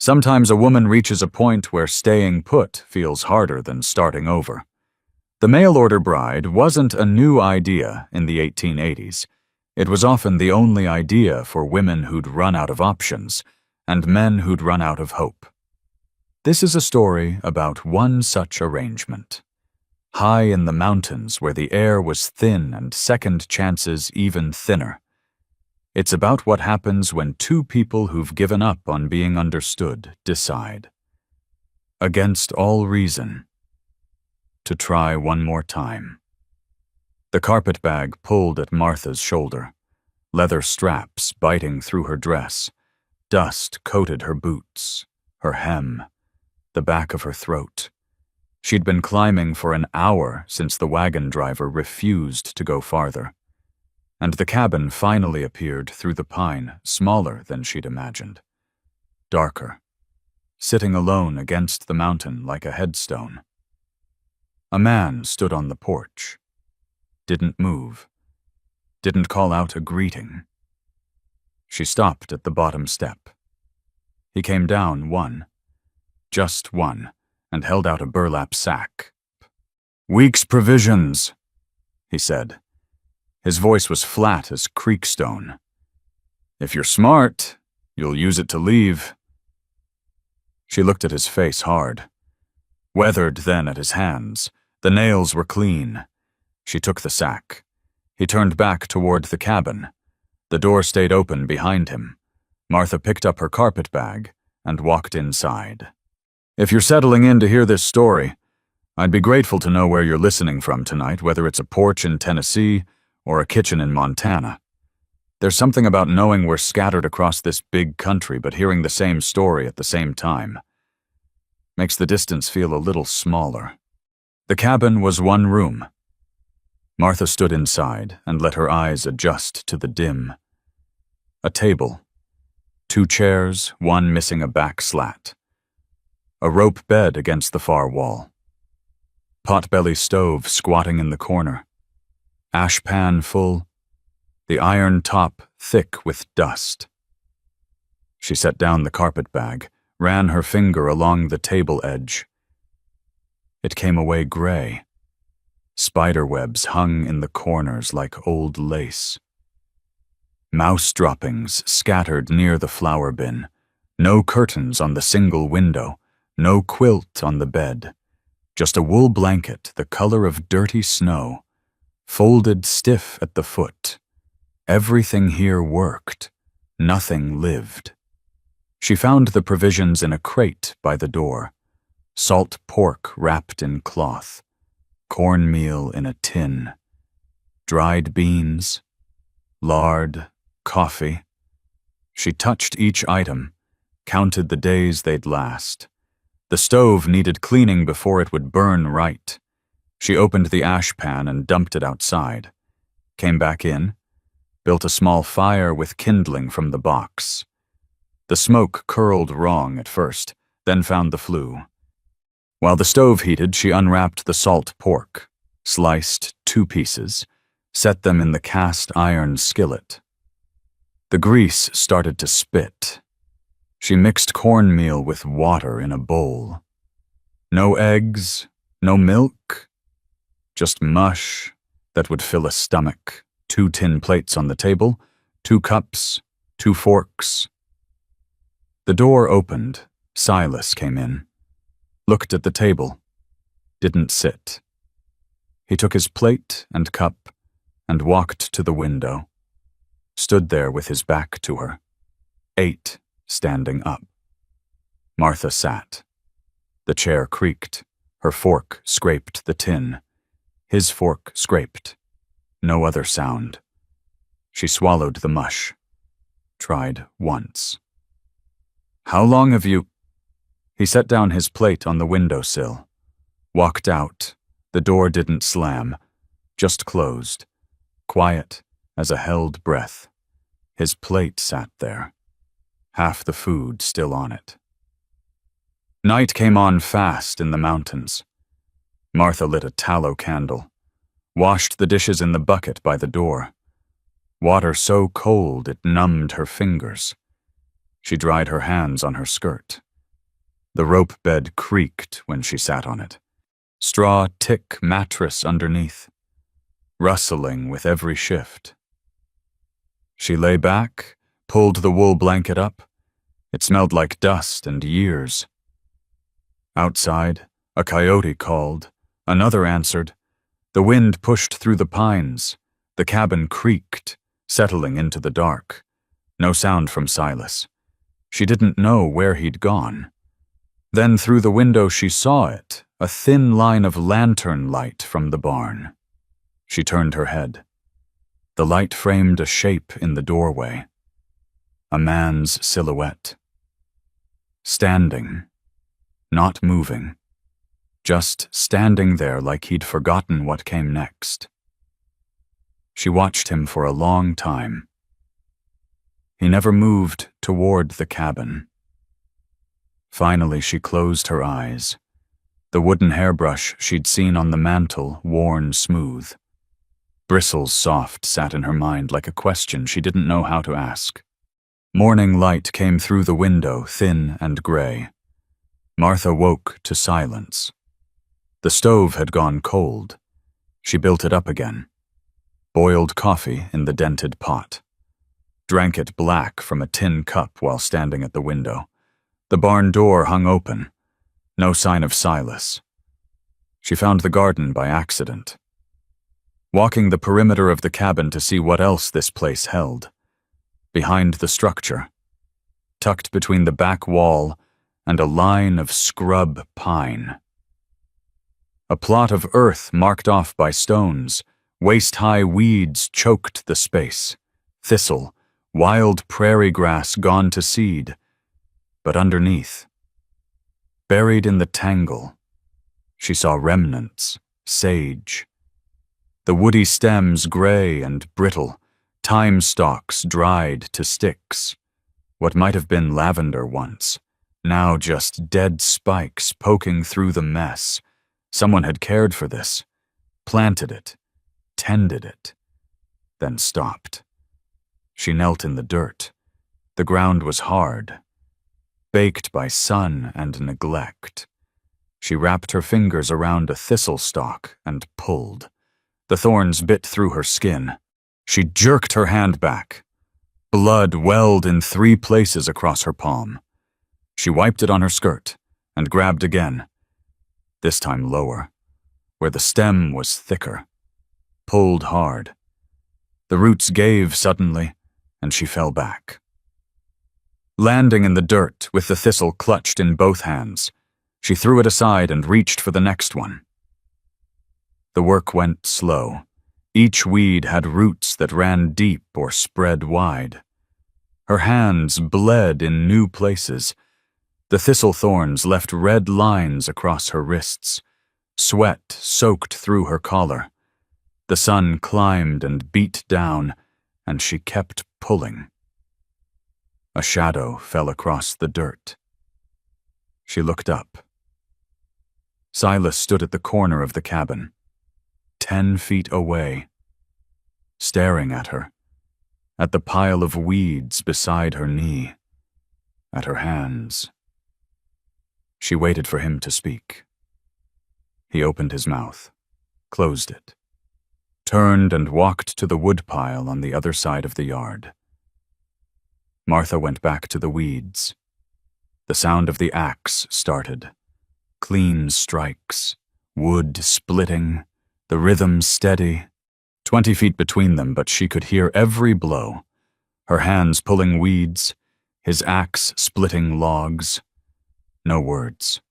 Sometimes a woman reaches a point where staying put feels harder than starting over. The mail-order bride wasn't a new idea in the 1880s. It was often the only idea for women who'd run out of options and men who'd run out of hope. This is a story about one such arrangement. High in the mountains where the air was thin and second chances even thinner. It's about what happens when two people who've given up on being understood decide, against all reason, to try one more time. The carpetbag pulled at Martha's shoulder, leather straps biting through her dress, dust coated her boots, her hem, the back of her throat. She'd been climbing for an hour since the wagon driver refused to go farther. And the cabin finally appeared through the pine, smaller than she'd imagined. Darker, sitting alone against the mountain like a headstone. A man stood on the porch. Didn't move. Didn't call out a greeting. She stopped at the bottom step. He came down one, just one, and held out a burlap sack. "Week's provisions," he said. His voice was flat as creekstone. "If you're smart, you'll use it to leave." She looked at his face hard. Weathered then at his hands. The nails were clean. She took the sack. He turned back toward the cabin. The door stayed open behind him. Martha picked up her carpetbag and walked inside. "If you're settling in to hear this story, I'd be grateful to know where you're listening from tonight, whether it's a porch in Tennessee or a kitchen in Montana. There's something about knowing we're scattered across this big country but hearing the same story at the same time. Makes the distance feel a little smaller." The cabin was one room. Martha stood inside and let her eyes adjust to the dim. A table. 2 chairs, one missing a back slat. A rope bed against the far wall. Potbelly stove squatting in the corner. Ash pan full, the iron top thick with dust. She set down the carpetbag, ran her finger along the table edge. It came away gray. Spiderwebs hung in the corners like old lace. Mouse droppings scattered near the flour bin. No curtains on the single window, no quilt on the bed. Just a wool blanket the color of dirty snow. Folded stiff at the foot. Everything here worked. Nothing lived. She found the provisions in a crate by the door. Salt pork wrapped in cloth. Cornmeal in a tin. Dried beans. Lard. Coffee. She touched each item, counted the days they'd last. The stove needed cleaning before it would burn right. She opened the ash pan and dumped it outside. Came back in, built a small fire with kindling from the box. The smoke curled wrong at first, then found the flue. While the stove heated, she unwrapped the salt pork, sliced 2 pieces, set them in the cast iron skillet. The grease started to spit. She mixed cornmeal with water in a bowl. No eggs, no milk. Just mush that would fill a stomach. 2 tin plates on the table, 2 cups, 2 forks. The door opened. Silas came in. Looked at the table. Didn't sit. He took his plate and cup and walked to the window. Stood there with his back to her. Ate, standing up. Martha sat. The chair creaked. Her fork scraped the tin. His fork scraped. No other sound. She swallowed the mush. Tried once. "How long have you—" He set down his plate on the windowsill. Walked out. The door didn't slam. Just closed. Quiet as a held breath. His plate sat there. Half the food still on it. Night came on fast in the mountains. Martha lit a tallow candle. Washed the dishes in the bucket by the door. Water so cold it numbed her fingers. She dried her hands on her skirt. The rope bed creaked when she sat on it. Straw tick mattress underneath, rustling with every shift. She lay back, pulled the wool blanket up. It smelled like dust and years. Outside, a coyote called. Another answered. The wind pushed through the pines. The cabin creaked, settling into the dark. No sound from Silas. She didn't know where he'd gone. Then through the window she saw it, a thin line of lantern light from the barn. She turned her head. The light framed a shape in the doorway. A man's silhouette. Standing. Not moving. Just standing there like he'd forgotten what came next. She watched him for a long time. He never moved toward the cabin. Finally, she closed her eyes. The wooden hairbrush she'd seen on the mantel worn smooth. Bristles soft sat in her mind like a question she didn't know how to ask. Morning light came through the window, thin and gray. Martha woke to silence. The stove had gone cold. She built it up again. Boiled coffee in the dented pot. Drank it black from a tin cup while standing at the window. The barn door hung open. No sign of Silas. She found the garden by accident. Walking the perimeter of the cabin to see what else this place held. Behind the structure, tucked between the back wall and a line of scrub pine. A plot of earth marked off by stones, waist-high weeds choked the space, thistle, wild prairie grass gone to seed, but underneath, buried in the tangle, she saw remnants, sage. The woody stems gray and brittle, thyme stalks dried to sticks. What might have been lavender once, now just dead spikes poking through the mess. Someone had cared for this, planted it, tended it, then stopped. She knelt in the dirt. The ground was hard, baked by sun and neglect. She wrapped her fingers around a thistle stalk and pulled. The thorns bit through her skin. She jerked her hand back. Blood welled in 3 places across her palm. She wiped it on her skirt and grabbed again, this time lower, where the stem was thicker. Pulled hard. The roots gave suddenly, and she fell back. Landing in the dirt with the thistle clutched in both hands, she threw it aside and reached for the next one. The work went slow. Each weed had roots that ran deep or spread wide. Her hands bled in new places. The thistle thorns left red lines across her wrists. Sweat soaked through her collar. The sun climbed and beat down, and she kept pulling. A shadow fell across the dirt. She looked up. Silas stood at the corner of the cabin, 10 feet away, staring at her, at the pile of weeds beside her knee, at her hands. She waited for him to speak. He opened his mouth, closed it, turned and walked to the woodpile on the other side of the yard. Martha went back to the weeds. The sound of the axe started. Clean strikes, wood splitting, the rhythm steady. 20 feet between them, but she could hear every blow. Her hands pulling weeds, his axe splitting logs. No words.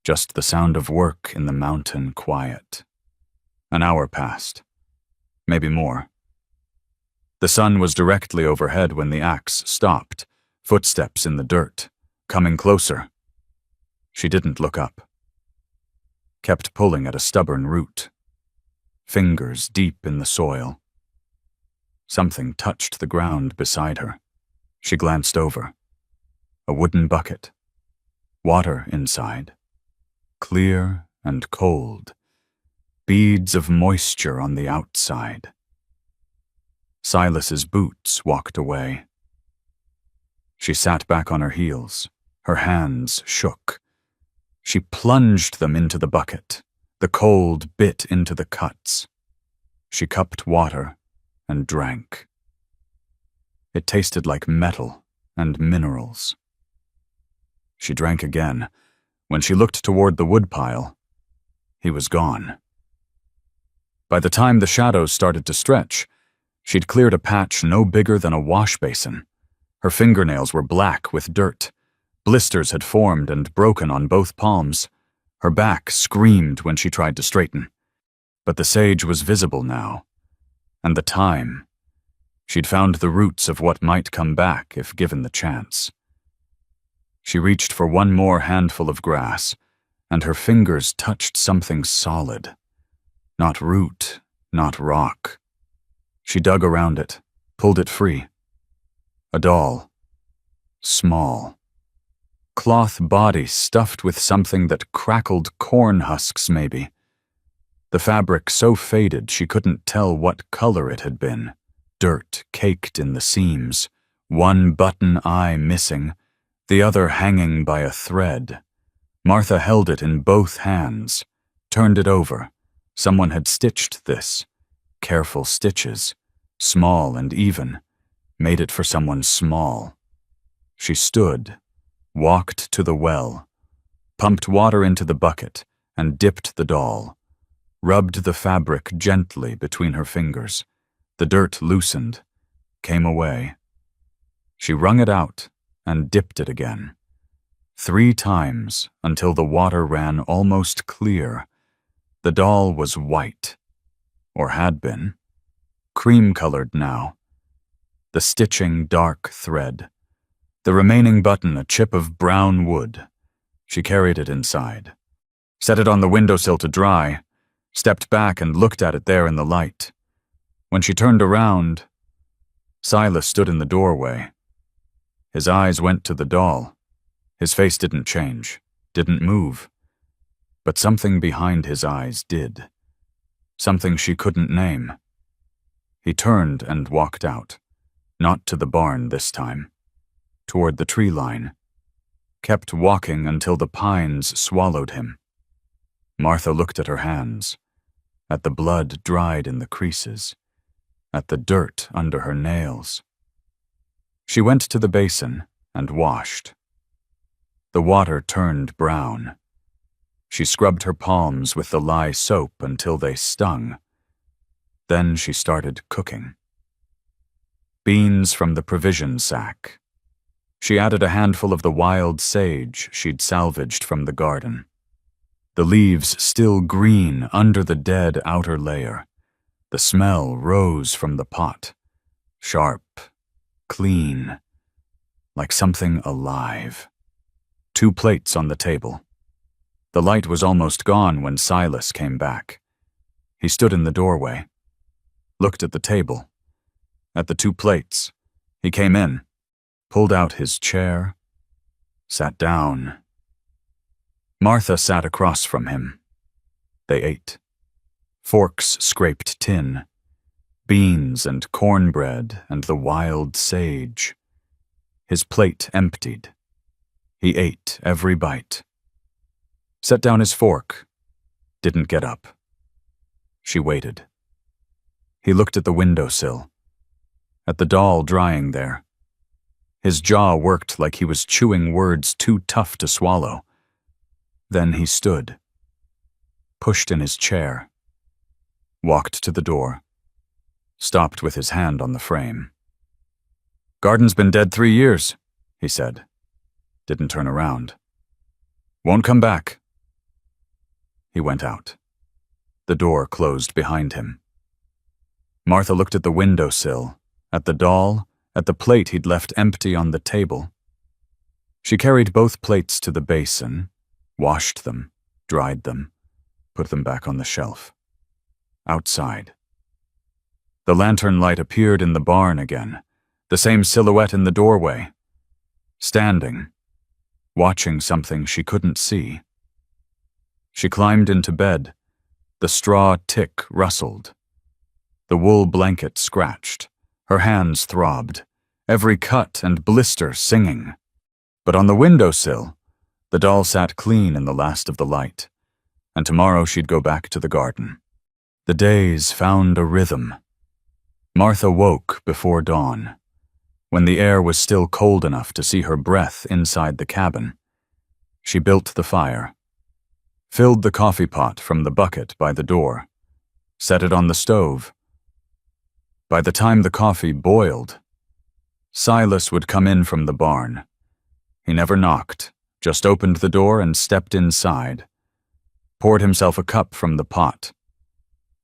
Just the sound of work in the mountain quiet. An hour passed. Maybe more. The sun was directly overhead when the axe stopped, footsteps in the dirt, coming closer. She didn't look up. Kept pulling at a stubborn root. Fingers deep in the soil. Something touched the ground beside her. She glanced over. A wooden bucket. Water inside. Clear and cold. Beads of moisture on the outside. Silas's boots walked away. She sat back on her heels. Her hands shook. She plunged them into the bucket. The cold bit into the cuts. She cupped water and drank. It tasted like metal and minerals. She drank again. When she looked toward the woodpile, he was gone. By the time the shadows started to stretch, she'd cleared a patch no bigger than a wash basin. Her fingernails were black with dirt. Blisters had formed and broken on both palms. Her back screamed when she tried to straighten. But the sage was visible now. And the time. She'd found the roots of what might come back if given the chance. She reached for one more handful of grass, and her fingers touched something solid. Not root, not rock. She dug around it, pulled it free. A doll. Small. Cloth body stuffed with something that crackled corn husks, maybe. The fabric so faded she couldn't tell what color it had been. Dirt caked in the seams, one button eye missing, the other hanging by a thread. Martha held it in both hands, turned it over. Someone had stitched this. Careful stitches, small and even, made it for someone small. She stood, walked to the well, pumped water into the bucket, and dipped the doll, rubbed the fabric gently between her fingers. The dirt loosened, came away. She wrung it out and dipped it again. 3 times until the water ran almost clear. The doll was white, or had been, cream-colored now. The stitching dark thread. The remaining button a chip of brown wood. She carried it inside, set it on the windowsill to dry, stepped back and looked at it there in the light. When she turned around, Silas stood in the doorway. His eyes went to the doll. His face didn't change, didn't move. But something behind his eyes did. Something she couldn't name. He turned and walked out, not to the barn this time, toward the tree line. Kept walking until the pines swallowed him. Martha looked at her hands, at the blood dried in the creases, at the dirt under her nails. She went to the basin and washed. The water turned brown. She scrubbed her palms with the lye soap until they stung. Then she started cooking. Beans from the provision sack. She added a handful of the wild sage she'd salvaged from the garden. The leaves still green under the dead outer layer. The smell rose from the pot. Sharp, clean, like something alive. 2 plates on the table. The light was almost gone when Silas came back. He stood in the doorway, looked at the table, at the 2 plates. He came in, pulled out his chair, sat down. Martha sat across from him. They ate. Forks scraped tin, beans and cornbread and the wild sage. His plate emptied. He ate every bite. Set down his fork. Didn't get up. She waited. He looked at the windowsill, at the doll drying there. His jaw worked like he was chewing words too tough to swallow. Then he stood, pushed in his chair, walked to the door, stopped with his hand on the frame. "Garden's been dead 3 years," he said. Didn't turn around. "Won't come back." He went out. The door closed behind him. Martha looked at the windowsill, at the doll, at the plate he'd left empty on the table. She carried both plates to the basin, washed them, dried them, put them back on the shelf. Outside. The lantern light appeared in the barn again, the same silhouette in the doorway. Standing, watching something she couldn't see. She climbed into bed. The straw tick rustled. The wool blanket scratched. Her hands throbbed, every cut and blister singing. But on the windowsill, The doll sat clean in the last of the light, and tomorrow she'd go back to the garden. The days found a rhythm. Martha woke before dawn, when the air was still cold enough to see her breath inside the cabin. She built the fire, filled the coffee pot from the bucket by the door, set it on the stove. By the time the coffee boiled, Silas would come in from the barn. He never knocked, just opened the door and stepped inside, poured himself a cup from the pot,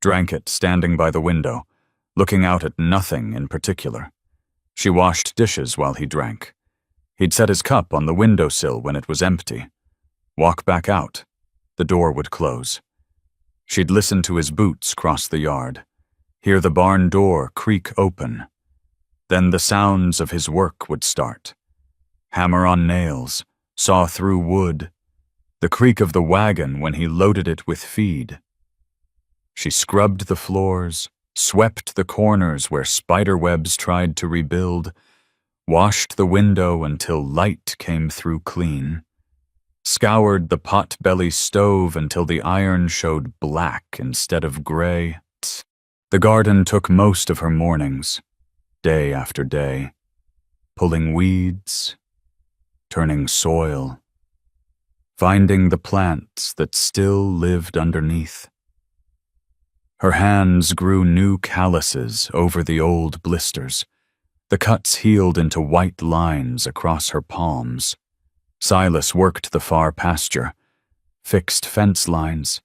drank it standing by the window, looking out at nothing in particular. She washed dishes while he drank. He'd set his cup on the windowsill when it was empty, walk back out. The door would close. She'd listen to his boots cross the yard, hear the barn door creak open. Then the sounds of his work would start. Hammer on nails, saw through wood, the creak of the wagon when he loaded it with feed. She scrubbed the floors, swept the corners where spider webs tried to rebuild, washed the window until light came through clean, scoured the pot-belly stove until the iron showed black instead of gray. The garden took most of her mornings, day after day, pulling weeds, turning soil, finding the plants that still lived underneath. Her hands grew new calluses over the old blisters. The cuts healed into white lines across her palms. Silas worked the far pasture, fixed fence lines,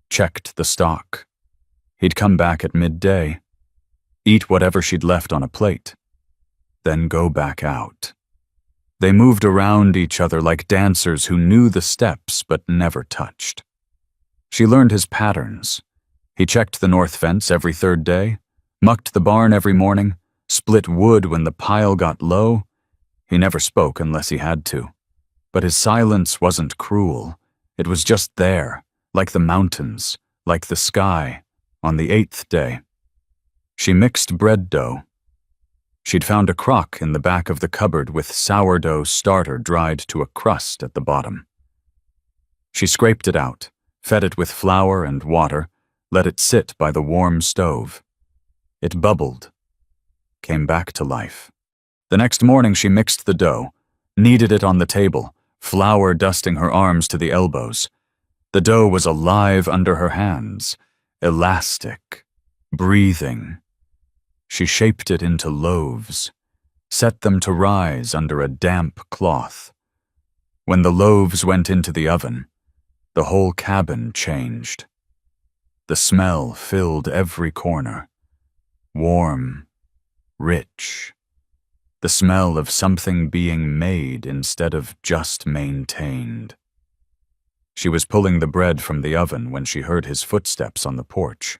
checked the stock. He'd come back at midday, eat whatever she'd left on a plate, then go back out. They moved around each other like dancers who knew the steps but never touched. She learned his patterns. He checked the north fence every third day, mucked the barn every morning, split wood when the pile got low. He never spoke unless he had to. But his silence wasn't cruel. It was just there, like the mountains, like the sky. On the 8th day, she mixed bread dough. She'd found a crock in the back of the cupboard with sourdough starter dried to a crust at the bottom. She scraped it out, fed it with flour and water, let it sit by the warm stove. It bubbled, came back to life. The next morning she mixed the dough, kneaded it on the table, flour dusting her arms to the elbows. The dough was alive under her hands, elastic, breathing. She shaped it into loaves, set them to rise under a damp cloth. When the loaves went into the oven, the whole cabin changed. The smell filled every corner, warm, rich, the smell of something being made instead of just maintained. She was pulling the bread from the oven when she heard his footsteps on the porch.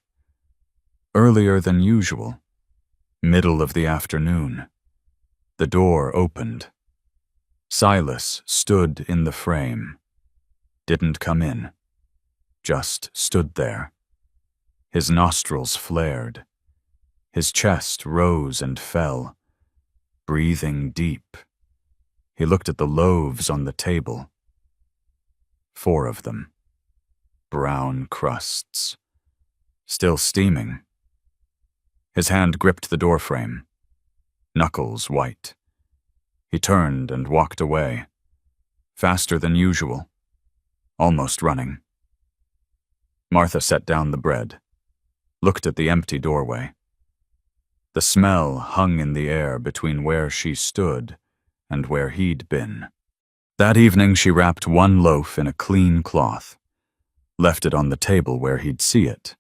Earlier than usual, middle of the afternoon, the door opened. Silas stood in the frame, didn't come in, just stood there. His nostrils flared. His chest rose and fell, breathing deep. He looked at the loaves on the table. 4 of them, brown crusts, still steaming. His hand gripped the doorframe, knuckles white. He turned and walked away, faster than usual, almost running. Martha set down the bread, looked at the empty doorway. The smell hung in the air between where she stood and where he'd been. That evening she wrapped 1 loaf in a clean cloth, left it on the table where he'd see it,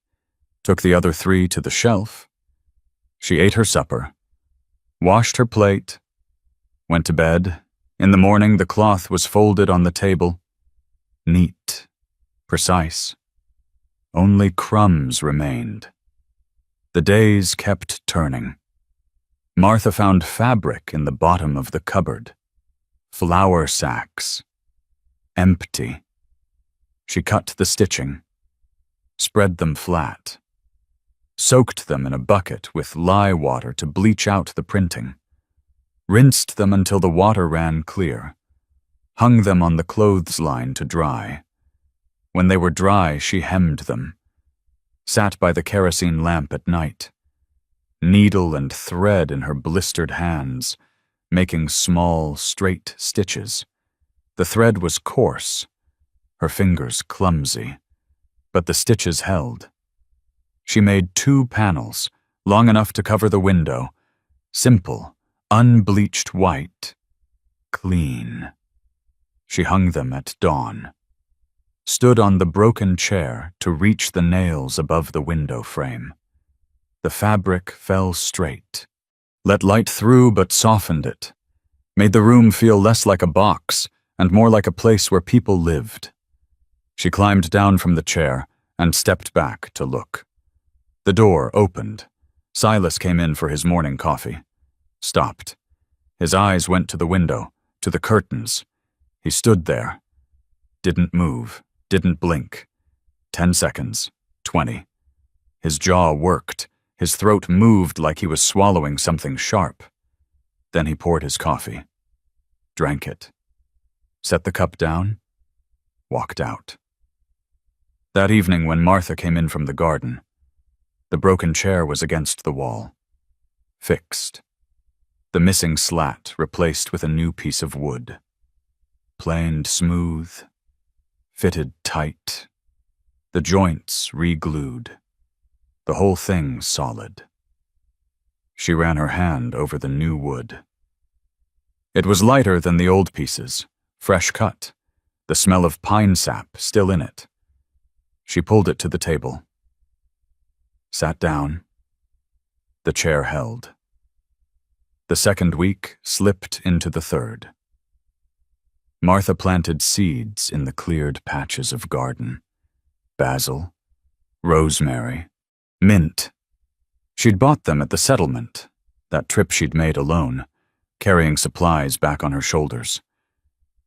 took the other 3 to the shelf. She ate her supper, washed her plate, went to bed. In the morning the cloth was folded on the table, neat, precise. Only crumbs remained. The days kept turning. Martha found fabric in the bottom of the cupboard. Flour sacks. Empty. She cut the stitching, spread them flat, soaked them in a bucket with lye water to bleach out the printing, rinsed them until the water ran clear, hung them on the clothesline to dry. When they were dry, she hemmed them, sat by the kerosene lamp at night, needle and thread in her blistered hands, making small, straight stitches. The thread was coarse, her fingers clumsy, but the stitches held. She made 2 panels, long enough to cover the window, simple, unbleached white, clean. She hung them at dawn, stood on the broken chair to reach the nails above the window frame. The fabric fell straight, let light through but softened it, made the room feel less like a box and more like a place where people lived. She climbed down from the chair and stepped back to look. The door opened. Silas came in for his morning coffee. Stopped. His eyes went to the window, to the curtains. He stood there. Didn't move, didn't blink. 10 seconds, 20. His jaw worked. His throat moved like he was swallowing something sharp. Then he poured his coffee, drank it, set the cup down, walked out. That evening when Martha came in from the garden, the broken chair was against the wall, fixed. The missing slat replaced with a new piece of wood. Planed smooth, fitted tight, the joints re-glued, the whole thing solid. She ran her hand over the new wood. It was lighter than the old pieces, fresh cut, the smell of pine sap still in it. She pulled it to the table, sat down. The chair held. The second week slipped into the third. Martha planted seeds in the cleared patches of garden. Basil, rosemary, mint. She'd bought them at the settlement, that trip she'd made alone, carrying supplies back on her shoulders.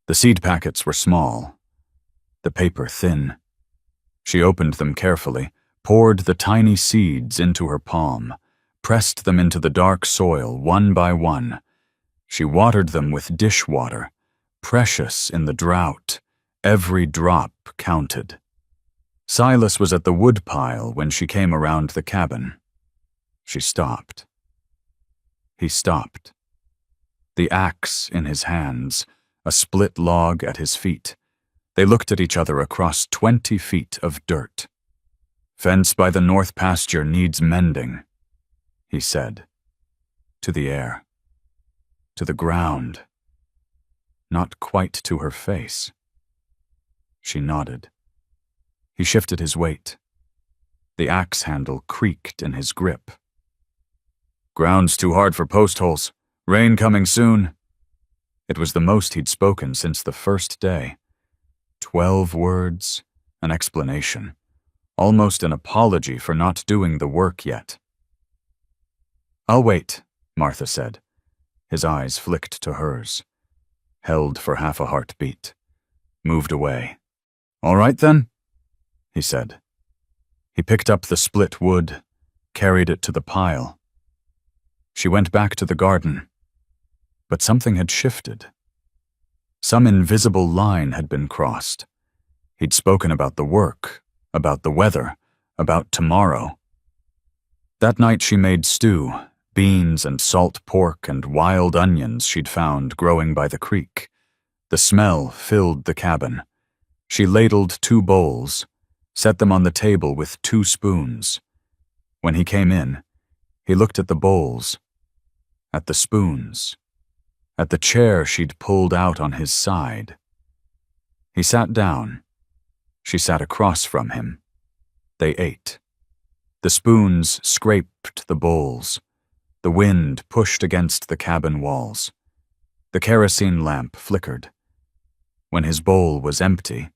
The seed packets were small, the paper thin. She opened them carefully, poured the tiny seeds into her palm, pressed them into the dark soil one by one. She watered them with dishwater, precious in the drought. Every drop counted. Silas was at the woodpile when she came around the cabin. She stopped. He stopped. The axe in his hands, a split log at his feet. They looked at each other across 20 feet of dirt. "Fence by the north pasture needs mending," he said. To the air. To the ground. Not quite to her face. She nodded. He shifted his weight. The axe handle creaked in his grip. "Ground's too hard for post holes. Rain coming soon." It was the most he'd spoken since the first day. 12 words, an explanation, almost an apology for not doing the work yet. "I'll wait," Martha said. His eyes flicked to hers, held for half a heartbeat, moved away. "All right then," he said. He picked up the split wood, carried it to the pile. She went back to the garden, but something had shifted. Some invisible line had been crossed. He'd spoken about the work, about the weather, about tomorrow. That night she made stew, beans and salt pork and wild onions she'd found growing by the creek. The smell filled the cabin. She ladled 2 bowls, set them on the table with 2 spoons. When he came in, he looked at the bowls, at the spoons, at the chair she'd pulled out on his side. He sat down. She sat across from him. They ate. The spoons scraped the bowls. The wind pushed against the cabin walls. The kerosene lamp flickered. When his bowl was empty,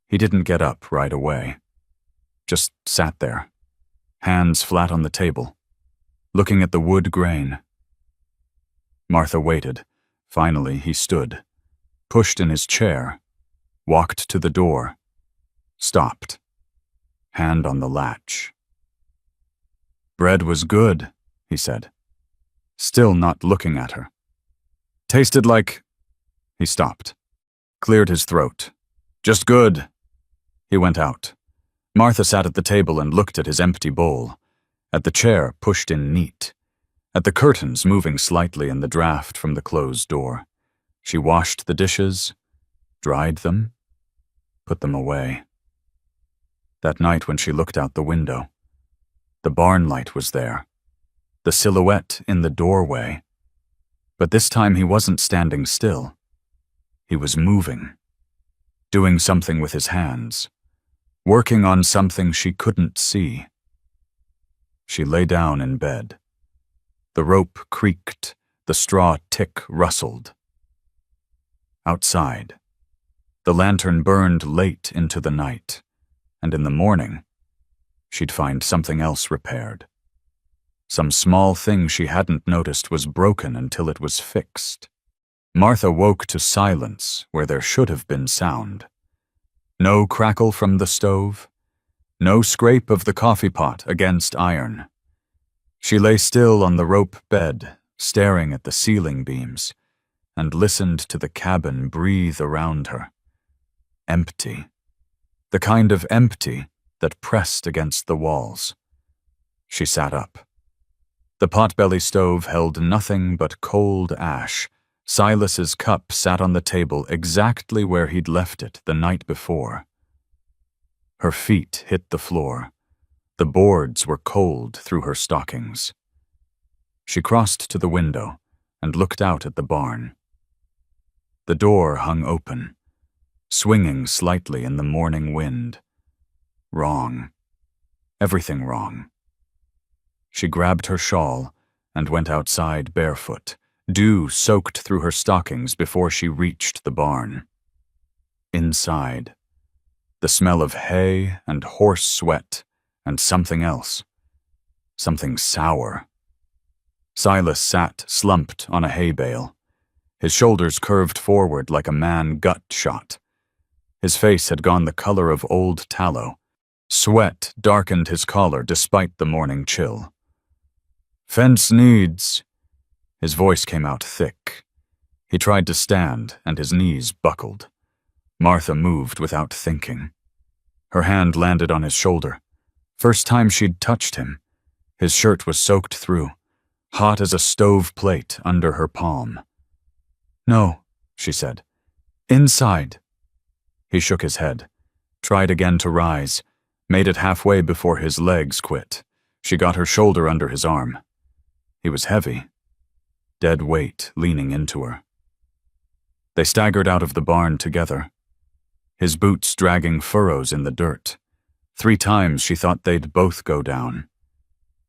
he didn't get up right away. Just sat there, hands flat on the table, looking at the wood grain. Martha waited. Finally, he stood, pushed in his chair, walked to the door, stopped, hand on the latch. "Bread was good," he said, still not looking at her. "Tasted like..." He stopped, cleared his throat. "Just good." He went out. Martha sat at the table and looked at his empty bowl, at the chair pushed in neat, at the curtains moving slightly in the draft from the closed door. She washed the dishes, dried them, put them away. That night when she looked out the window, the barn light was there, the silhouette in the doorway. But this time he wasn't standing still. He was moving, doing something with his hands, working on something she couldn't see. She lay down in bed. The rope creaked, the straw tick rustled. Outside, the lantern burned late into the night, and in the morning, she'd find something else repaired. Some small thing she hadn't noticed was broken until it was fixed. Martha woke to silence where there should have been sound. No crackle from the stove, no scrape of the coffee pot against iron. She lay still on the rope bed, staring at the ceiling beams, and listened to the cabin breathe around her. Empty. The kind of empty that pressed against the walls. She sat up. The potbelly stove held nothing but cold ash. Silas's cup sat on the table exactly where he'd left it the night before. Her feet hit the floor. The boards were cold through her stockings. She crossed to the window and looked out at the barn. The door hung open, swinging slightly in the morning wind. Wrong. Everything wrong. She grabbed her shawl and went outside barefoot. Dew soaked through her stockings before she reached the barn. Inside, the smell of hay and horse sweat and something else. Something sour. Silas sat slumped on a hay bale. His shoulders curved forward like a man gut shot. His face had gone the color of old tallow. Sweat darkened his collar despite the morning chill. "Fence needs." His voice came out thick. He tried to stand, and his knees buckled. Martha moved without thinking. Her hand landed on his shoulder. First time she'd touched him. His shirt was soaked through, hot as a stove plate under her palm. "No," she said. "Inside." He shook his head, tried again to rise, made it halfway before his legs quit. She got her shoulder under his arm. He was heavy. Dead weight leaning into her. They staggered out of the barn together, his boots dragging furrows in the dirt. 3 times she thought they'd both go down.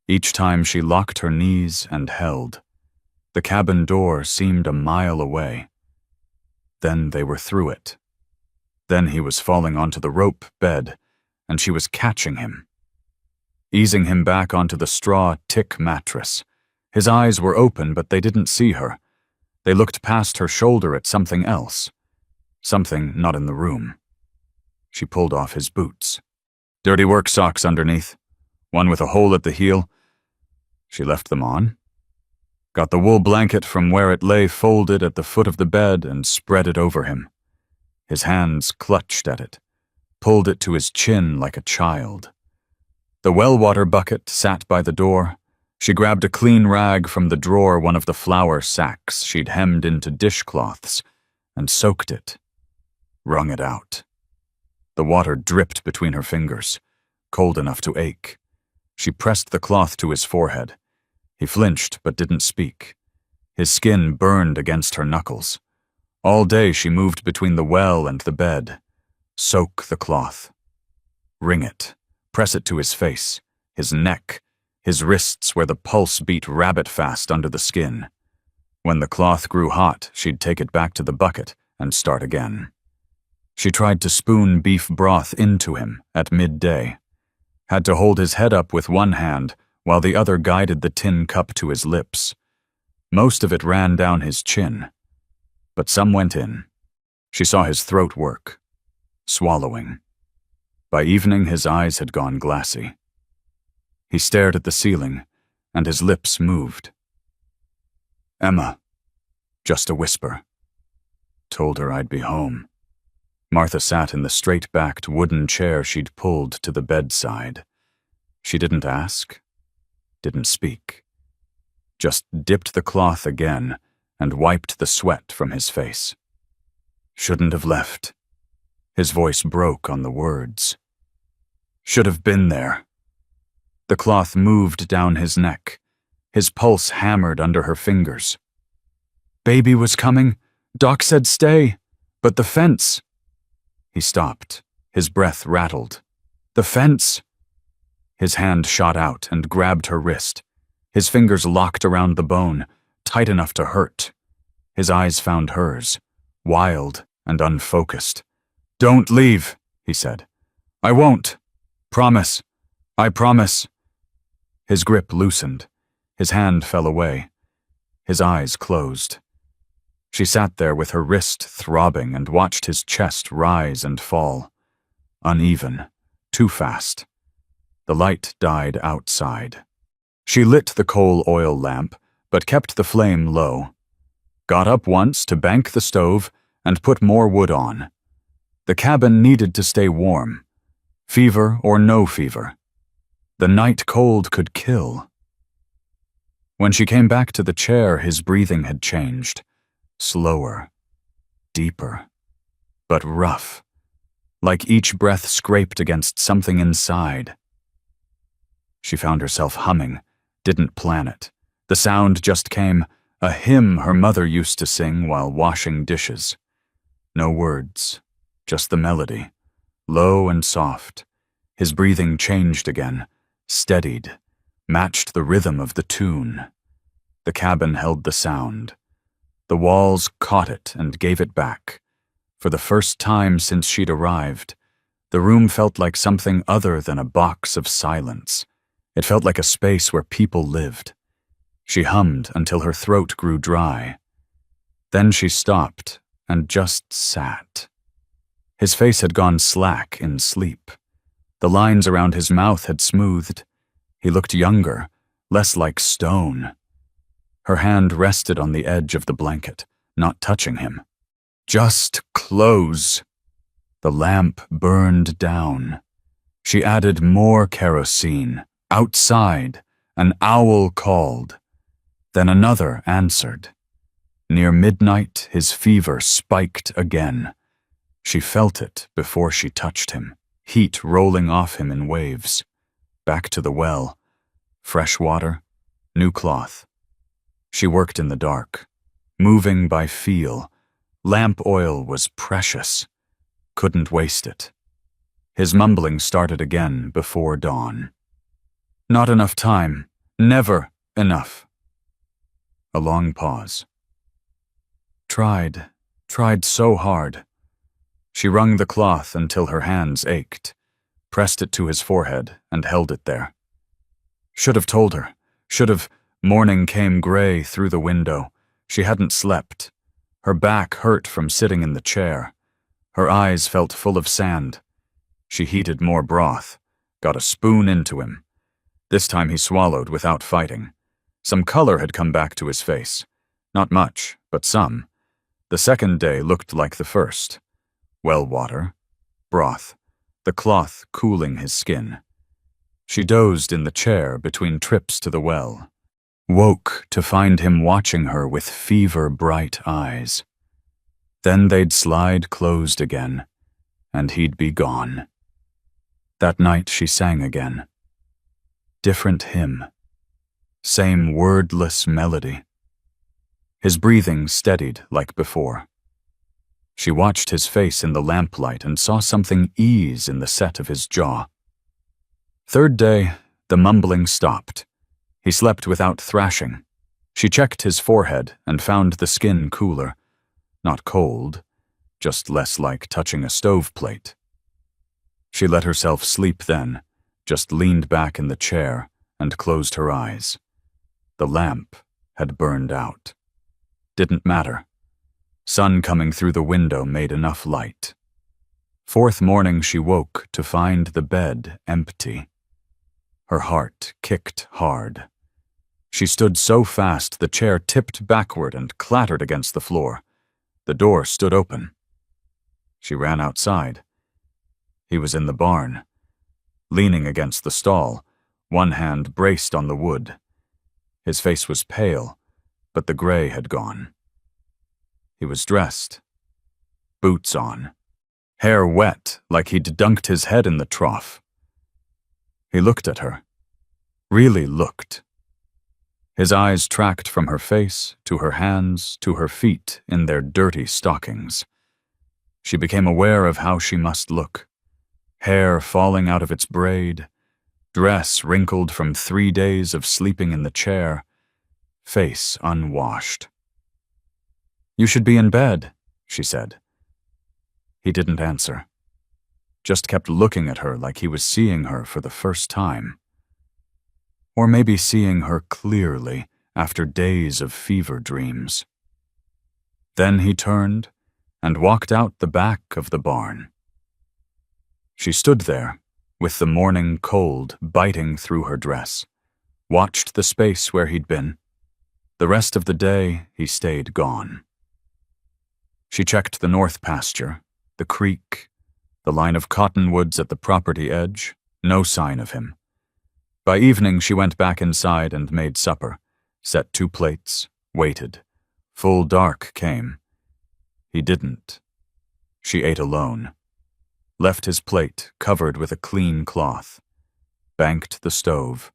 Each time she locked her knees and held. The cabin door seemed a mile away. Then they were through it. Then he was falling onto the rope bed, and she was catching him, easing him back onto the straw tick mattress. His eyes were open, but they didn't see her. They looked past her shoulder at something else. Something not in the room. She pulled off his boots. Dirty work socks underneath, one with a hole at the heel. She left them on, got the wool blanket from where it lay folded at the foot of the bed and spread it over him. His hands clutched at it, pulled it to his chin like a child. The well-water bucket sat by the door. She grabbed a clean rag from the drawer, one of the flour sacks she'd hemmed into dishcloths, and soaked it, wrung it out. The water dripped between her fingers, cold enough to ache. She pressed the cloth to his forehead. He flinched but didn't speak. His skin burned against her knuckles. All day she moved between the well and the bed. Soak the cloth. Wring it. Press it to his face, his neck, his wrists where the pulse beat rabbit-fast under the skin. When the cloth grew hot, she'd take it back to the bucket and start again. She tried to spoon beef broth into him at midday. Had to hold his head up with one hand while the other guided the tin cup to his lips. Most of it ran down his chin, but some went in. She saw his throat work, swallowing. By evening, his eyes had gone glassy. He stared at the ceiling, and his lips moved. "Emma," just a whisper. told her I'd be home. Martha sat in the straight-backed wooden chair she'd pulled to the bedside. She didn't ask, didn't speak. Just dipped the cloth again and wiped the sweat from his face. Shouldn't have left. His voice broke on the words. Should have been there. The cloth moved down his neck. His pulse hammered under her fingers. Baby was coming. Doc said stay. But the fence. He stopped. His breath rattled. The fence. His hand shot out and grabbed her wrist. His fingers locked around the bone, tight enough to hurt. His eyes found hers, wild and unfocused. Don't leave, he said. I won't. Promise. I promise. His grip loosened. His hand fell away. His eyes closed. She sat there with her wrist throbbing and watched his chest rise and fall. Uneven, too fast. The light died outside. She lit the coal oil lamp, but kept the flame low. Got up once to bank the stove and put more wood on. The cabin needed to stay warm. Fever or no fever. The night cold could kill. When she came back to the chair, his breathing had changed. Slower, deeper, but rough, like each breath scraped against something inside. She found herself humming, didn't plan it. The sound just came, a hymn her mother used to sing while washing dishes. No words, just the melody, low and soft. His breathing changed again, steadied, matched the rhythm of the tune. The cabin held the sound. The walls caught it and gave it back. For the first time since she'd arrived, the room felt like something other than a box of silence. It felt like a space where people lived. She hummed until her throat grew dry. Then she stopped and just sat. His face had gone slack in sleep. The lines around his mouth had smoothed. He looked younger, less like stone. Her hand rested on the edge of the blanket, not touching him. Just close. The lamp burned down. She added more kerosene. Outside, an owl called. Then another answered. Near midnight, his fever spiked again. She felt it before she touched him, heat rolling off him in waves. Back to the well. Fresh water, new cloth. She worked in the dark, moving by feel. Lamp oil was precious. Couldn't waste it. His mumbling started again before dawn. Not enough time. Never enough. A long pause. Tried so hard. She wrung the cloth until her hands ached, pressed it to his forehead, and held it there. Should have told her. Should have. Morning came gray through the window. She hadn't slept. Her back hurt from sitting in the chair. Her eyes felt full of sand. She heated more broth, got a spoon into him. This time he swallowed without fighting. Some color had come back to his face. Not much, but some. The second day looked like the first. Well water, broth, the cloth cooling his skin. She dozed in the chair between trips to the well. Woke to find him watching her with fever-bright eyes. Then they'd slide closed again, and he'd be gone. That night she sang again. Different hymn. Same wordless melody. His breathing steadied like before. She watched his face in the lamplight and saw something ease in the set of his jaw. Third day, the mumbling stopped. He slept without thrashing. She checked his forehead and found the skin cooler. Not cold, just less like touching a stoveplate. She let herself sleep then, just leaned back in the chair and closed her eyes. The lamp had burned out. Didn't matter. Sun coming through the window made enough light. Fourth morning she woke to find the bed empty. Her heart kicked hard. She stood so fast the chair tipped backward and clattered against the floor. The door stood open. She ran outside. He was in the barn, leaning against the stall, one hand braced on the wood. His face was pale, but the gray had gone. He was dressed, boots on, hair wet like he'd dunked his head in the trough. He looked at her, really looked. His eyes tracked from her face to her hands to her feet in their dirty stockings. She became aware of how she must look. Hair falling out of its braid, dress wrinkled from 3 days of sleeping in the chair, face unwashed. "You should be in bed," she said. He didn't answer, just kept looking at her like he was seeing her for the first time. Or maybe seeing her clearly after days of fever dreams. Then he turned and walked out the back of the barn. She stood there, with the morning cold biting through her dress, watched the space where he'd been. The rest of the day, he stayed gone. She checked the north pasture, the creek, the line of cottonwoods at the property edge, no sign of him. By evening, she went back inside and made supper, set 2 plates, waited. Full dark came. He didn't. She ate alone. Left his plate covered with a clean cloth. Banked the stove.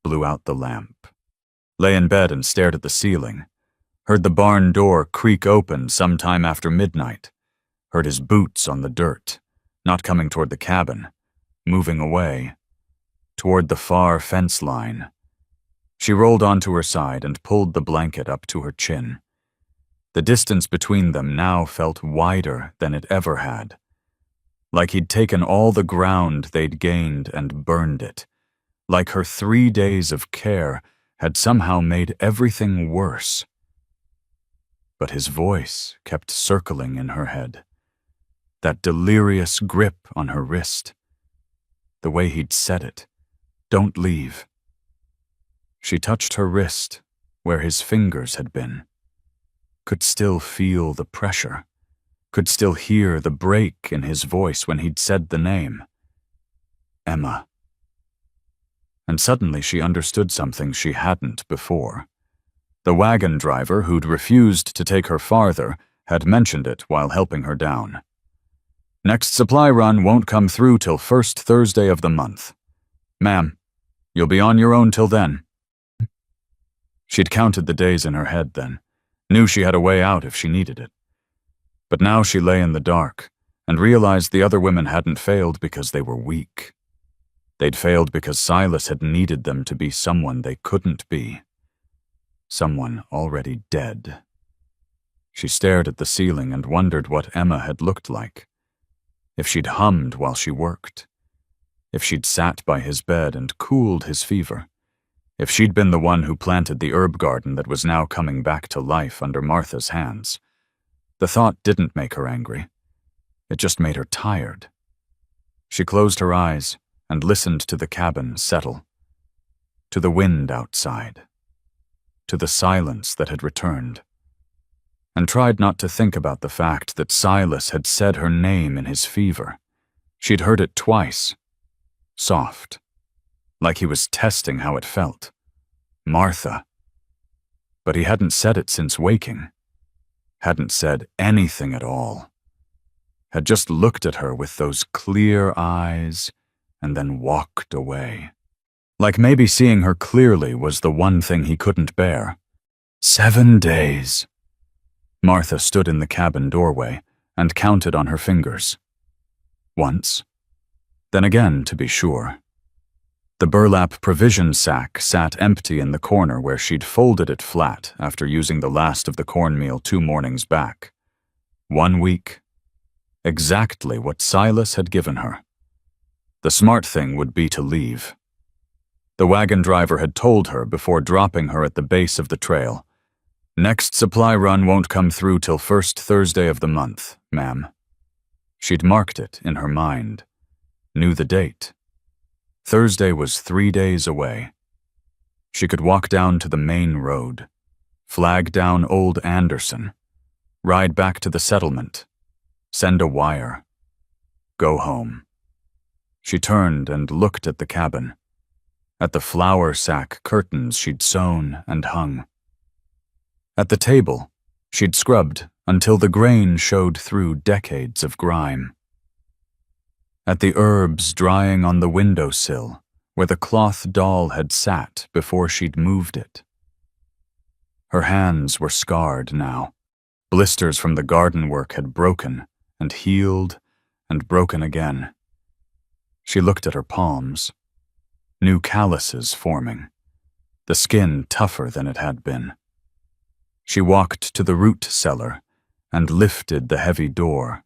Blew out the lamp. Lay in bed and stared at the ceiling. Heard the barn door creak open sometime after midnight. Heard his boots on the dirt, not coming toward the cabin, moving away, toward the far fence line. She rolled onto her side and pulled the blanket up to her chin. The distance between them now felt wider than it ever had. Like he'd taken all the ground they'd gained and burned it. Like her 3 days of care had somehow made everything worse. But his voice kept circling in her head. That delirious grip on her wrist. The way he'd said it. "Don't leave." She touched her wrist, where his fingers had been. Could still feel the pressure. Could still hear the break in his voice when he'd said the name. Emma. And suddenly she understood something she hadn't before. The wagon driver who'd refused to take her farther had mentioned it while helping her down. "Next supply run won't come through till first Thursday of the month. Ma'am, you'll be on your own till then." She'd counted the days in her head then, knew she had a way out if she needed it. But now she lay in the dark and realized the other women hadn't failed because they were weak. They'd failed because Silas had needed them to be someone they couldn't be. Someone already dead. She stared at the ceiling and wondered what Emma had looked like. If she'd hummed while she worked. If she'd sat by his bed and cooled his fever. If she'd been the one who planted the herb garden that was now coming back to life under Martha's hands. The thought didn't make her angry. It just made her tired. She closed her eyes and listened to the cabin settle. To the wind outside. To the silence that had returned. And tried not to think about the fact that Silas had said her name in his fever. She'd heard it twice. Soft. Like he was testing how it felt. Martha. But he hadn't said it since waking. Hadn't said anything at all. Had just looked at her with those clear eyes and then walked away. Like maybe seeing her clearly was the one thing he couldn't bear. 7 days. Martha stood in the cabin doorway and counted on her fingers. Once. Then again, to be sure. The burlap provision sack sat empty in the corner where she'd folded it flat after using the last of the cornmeal 2 mornings back. 1 week. Exactly what Silas had given her. The smart thing would be to leave. The wagon driver had told her before dropping her at the base of the trail. "Next supply run won't come through till first Thursday of the month, ma'am." She'd marked it in her mind. Knew the date. Thursday was 3 days away. She could walk down to the main road, flag down Old Anderson, Ride back to the settlement. Send a wire. Go home. She turned and looked at the cabin, at the flour sack curtains she'd sewn and hung. At the table, she'd scrubbed until the grain showed through decades of grime. At the herbs drying on the windowsill, where the cloth doll had sat before she'd moved it. Her hands were scarred now. Blisters from the garden work had broken and healed and broken again. She looked at her palms. New calluses forming, the skin tougher than it had been. She walked to the root cellar and lifted the heavy door.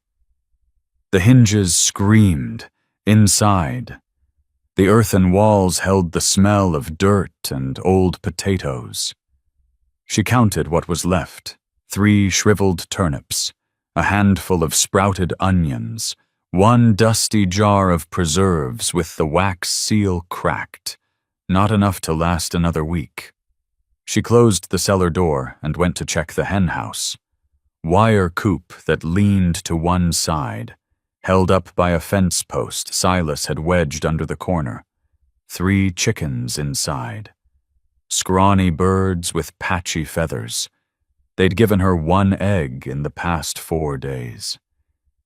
The hinges screamed, inside. The earthen walls held the smell of dirt and old potatoes. She counted what was left: 3 shriveled turnips, a handful of sprouted onions, 1 dusty jar of preserves with the wax seal cracked, not enough to last another week. She closed the cellar door and went to check the hen house. Wire coop that leaned to one side, held up by a fence post Silas had wedged under the corner. 3 chickens inside. Scrawny birds with patchy feathers. They'd given her 1 egg in the past 4 days.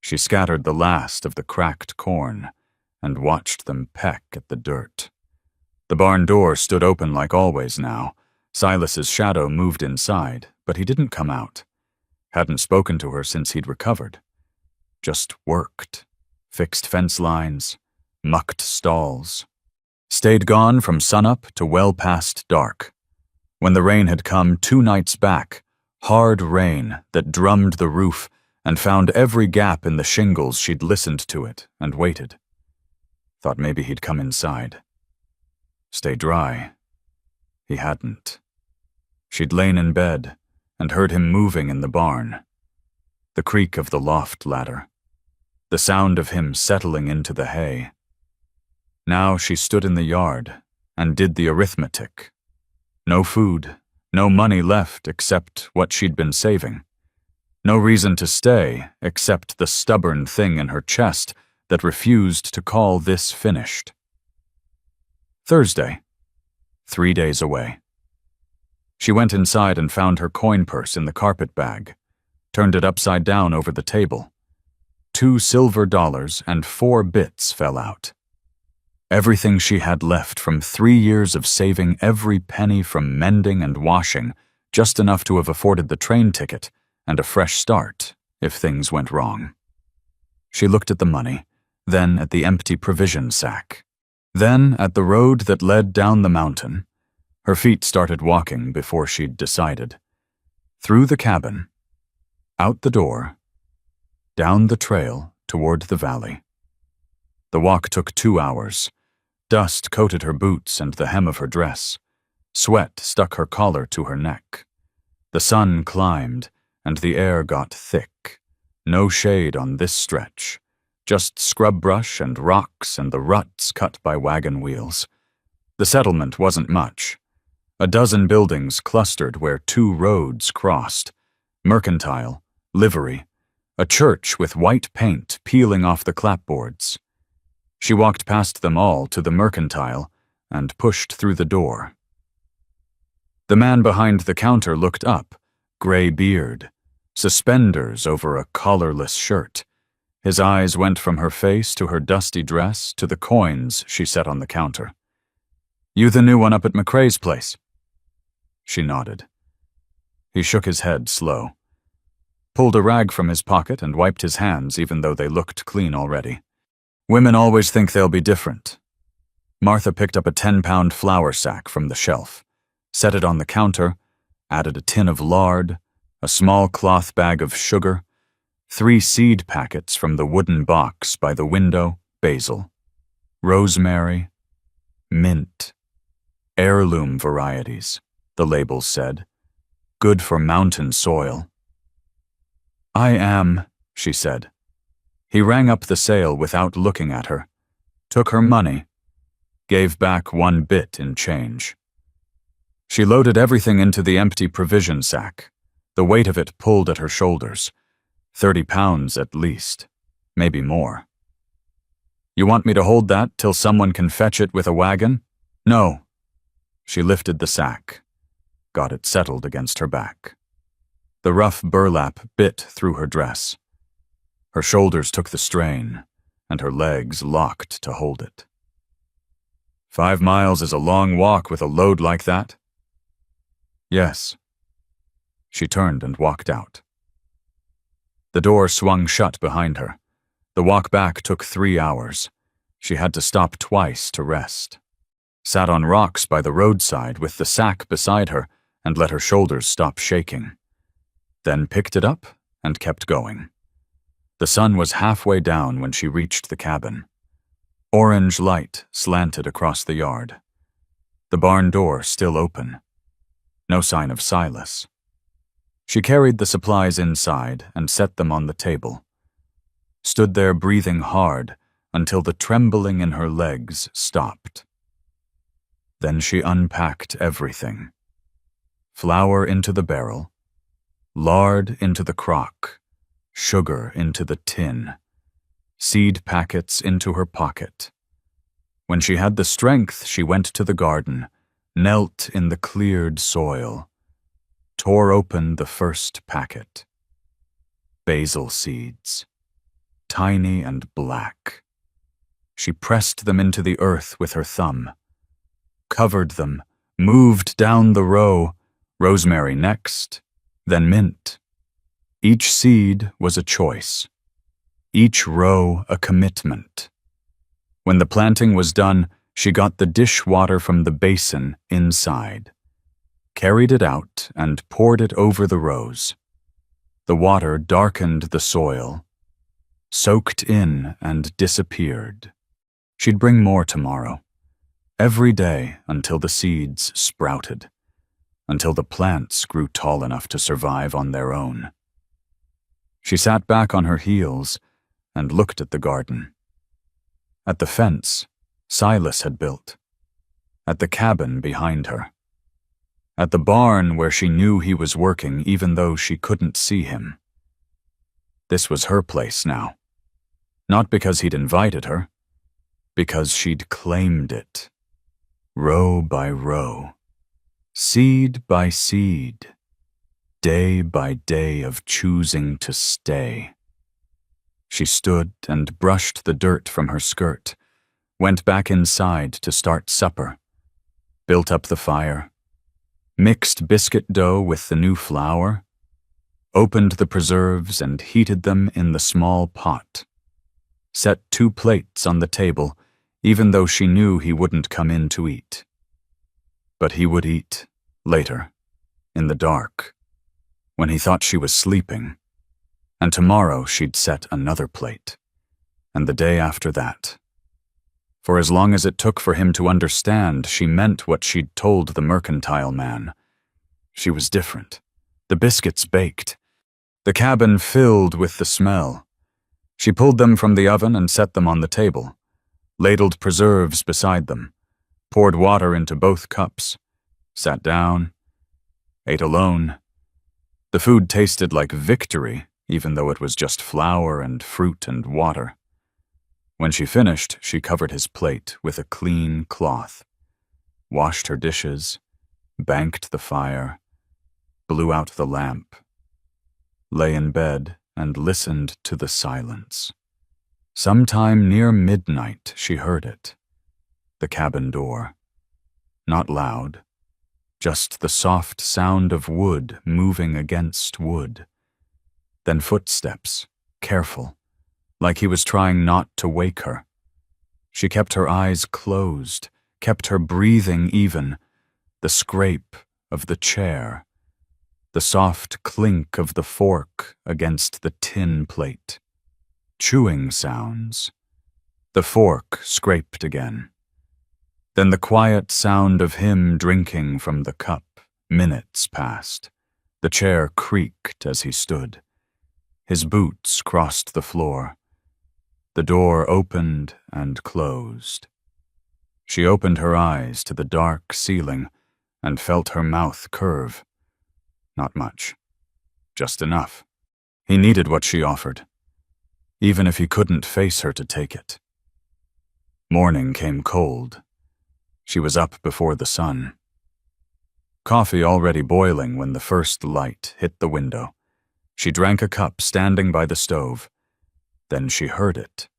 She scattered the last of the cracked corn and watched them peck at the dirt. The barn door stood open like always now. Silas's shadow moved inside, but he didn't come out. Hadn't spoken to her since he'd recovered. Just worked. Fixed fence lines. Mucked stalls. Stayed gone from sunup to well past dark. When the rain had come 2 nights back, hard rain that drummed the roof and found every gap in the shingles, she'd listened to it and waited. Thought maybe he'd come inside. Stay dry. He hadn't. She'd lain in bed and heard him moving in the barn. The creak of the loft ladder. The sound of him settling into the hay. Now she stood in the yard and did the arithmetic. No food, no money left except what she'd been saving. No reason to stay except the stubborn thing in her chest that refused to call this finished. Thursday, 3 days away. She went inside and found her coin purse in the carpet bag, turned it upside down over the table. 2 silver dollars and 4 bits fell out. Everything she had left from 3 years of saving every penny from mending and washing, just enough to have afforded the train ticket and a fresh start if things went wrong. She looked at the money, then at the empty provision sack, then at the road that led down the mountain. Her feet started walking before she'd decided. Through the cabin, out the door, down the trail toward the valley. The walk took 2 hours. Dust coated her boots and the hem of her dress. Sweat stuck her collar to her neck. The sun climbed, and the air got thick. No shade on this stretch. Just scrub brush and rocks and the ruts cut by wagon wheels. The settlement wasn't much. A dozen buildings clustered where 2 roads crossed. Mercantile, livery, a church with white paint peeling off the clapboards. She walked past them all to the mercantile and pushed through the door. The man behind the counter looked up, gray beard, suspenders over a collarless shirt. His eyes went from her face to her dusty dress to the coins she set on the counter. "You the new one up at McCrae's place?" She nodded. He shook his head slow, pulled a rag from his pocket and wiped his hands even though they looked clean already. "Women always think they'll be different." Martha picked up a 10-pound flour sack from the shelf, set it on the counter, added a tin of lard, a small cloth bag of sugar, 3 seed packets from the wooden box by the window, basil, rosemary, mint, heirloom varieties, the labels said, good for mountain soil. "I am," she said. He rang up the sale without looking at her, took her money, gave back 1 bit in change. She loaded everything into the empty provision sack, The weight of it pulled at her shoulders. 30 pounds at least, maybe more. You want me to hold that till someone can fetch it with a wagon? No. She lifted the sack, got it settled against her back. The rough burlap bit through her dress. Her shoulders took the strain, and her legs locked to hold it. 5 miles is a long walk with a load like that? Yes. She turned and walked out. The door swung shut behind her. The walk back took 3 hours. She had to stop twice to rest. Sat on rocks by the roadside with the sack beside her and let her shoulders stop shaking. Then picked it up and kept going. The sun was halfway down when she reached the cabin. Orange light slanted across the yard. The barn door still open. No sign of Silas. She carried the supplies inside and set them on the table. Stood there breathing hard until the trembling in her legs stopped. Then she unpacked everything. Flour into the barrel, lard into the crock, sugar into the tin, seed packets into her pocket. When she had the strength, she went to the garden, knelt in the cleared soil, tore open the first packet. Basil seeds, tiny and black. She pressed them into the earth with her thumb, covered them, moved down the row, rosemary next, then mint. Each seed was a choice, each row a commitment. When the planting was done, she got the dishwater from the basin inside, carried it out and poured it over the rows. The water darkened the soil, soaked in and disappeared. She'd bring more tomorrow, every day until the seeds sprouted, until the plants grew tall enough to survive on their own. She sat back on her heels and looked at the garden. At the fence Silas had built, at the cabin behind her, at the barn where she knew he was working even though she couldn't see him. This was her place now, not because he'd invited her, because she'd claimed it, row by row, seed by seed, day by day of choosing to stay. She stood and brushed the dirt from her skirt, went back inside to start supper, built up the fire, mixed biscuit dough with the new flour, opened the preserves and heated them in the small pot, set 2 plates on the table, even though she knew he wouldn't come in to eat. But he would eat, later, in the dark, when he thought she was sleeping, and tomorrow she'd set another plate, and the day after that. For as long as it took for him to understand, she meant what she'd told the mercantile man. She was different. The biscuits baked. The cabin filled with the smell. She pulled them from the oven and set them on the table, ladled preserves beside them, poured water into both cups, sat down, ate alone. The food tasted like victory, even though it was just flour and fruit and water. When she finished, she covered his plate with a clean cloth, washed her dishes, banked the fire, blew out the lamp, lay in bed and listened to the silence. Sometime near midnight she heard it, the cabin door. Not loud, just the soft sound of wood moving against wood. Then footsteps, careful, like he was trying not to wake her. She kept her eyes closed, kept her breathing even, the scrape of the chair, the soft clink of the fork against the tin plate. Chewing sounds. The fork scraped again. Then the quiet sound of him drinking from the cup. Minutes passed. The chair creaked as he stood. His boots crossed the floor. The door opened and closed. She opened her eyes to the dark ceiling and felt her mouth curve. Not much. just enough. He needed what she offered, even if he couldn't face her to take it. Morning came cold. She was up before the sun. Coffee already boiling when the first light hit the window. She drank a cup standing by the stove. Then she heard it.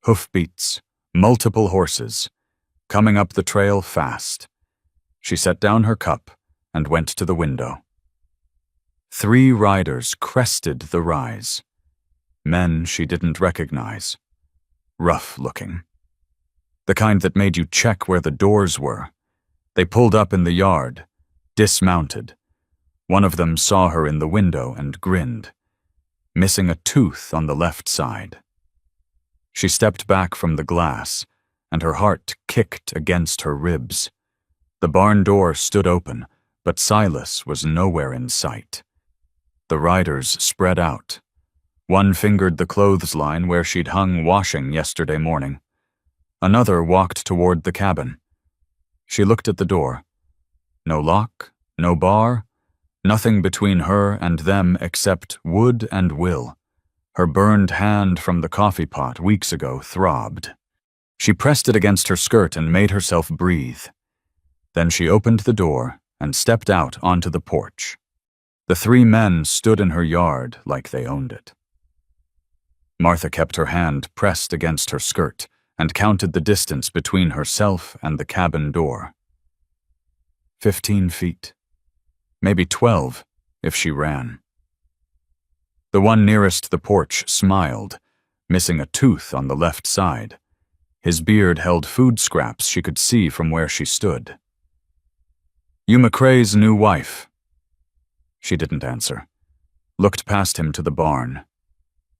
Hoofbeats, multiple horses, coming up the trail fast. She set down her cup and went to the window. 3 riders crested the rise. Men she didn't recognize. Rough-looking. The kind that made you check where the doors were. They pulled up in the yard, dismounted. One of them saw her in the window and grinned, missing a tooth on the left side. She stepped back from the glass, and her heart kicked against her ribs. The barn door stood open, but Silas was nowhere in sight. The riders spread out. One fingered the clothesline where she'd hung washing yesterday morning. Another walked toward the cabin. She looked at the door. No lock, no bar, nothing between her and them except wood and will. Her burned hand from the coffee pot weeks ago throbbed. She pressed it against her skirt and made herself breathe. Then she opened the door and stepped out onto the porch. The 3 men stood in her yard like they owned it. Martha kept her hand pressed against her skirt and counted the distance between herself and the cabin door. 15 feet. Maybe 12, if she ran. The one nearest the porch smiled, missing a tooth on the left side. His beard held food scraps she could see from where she stood. "You McCrae's new wife?" She didn't answer. Looked past him to the barn.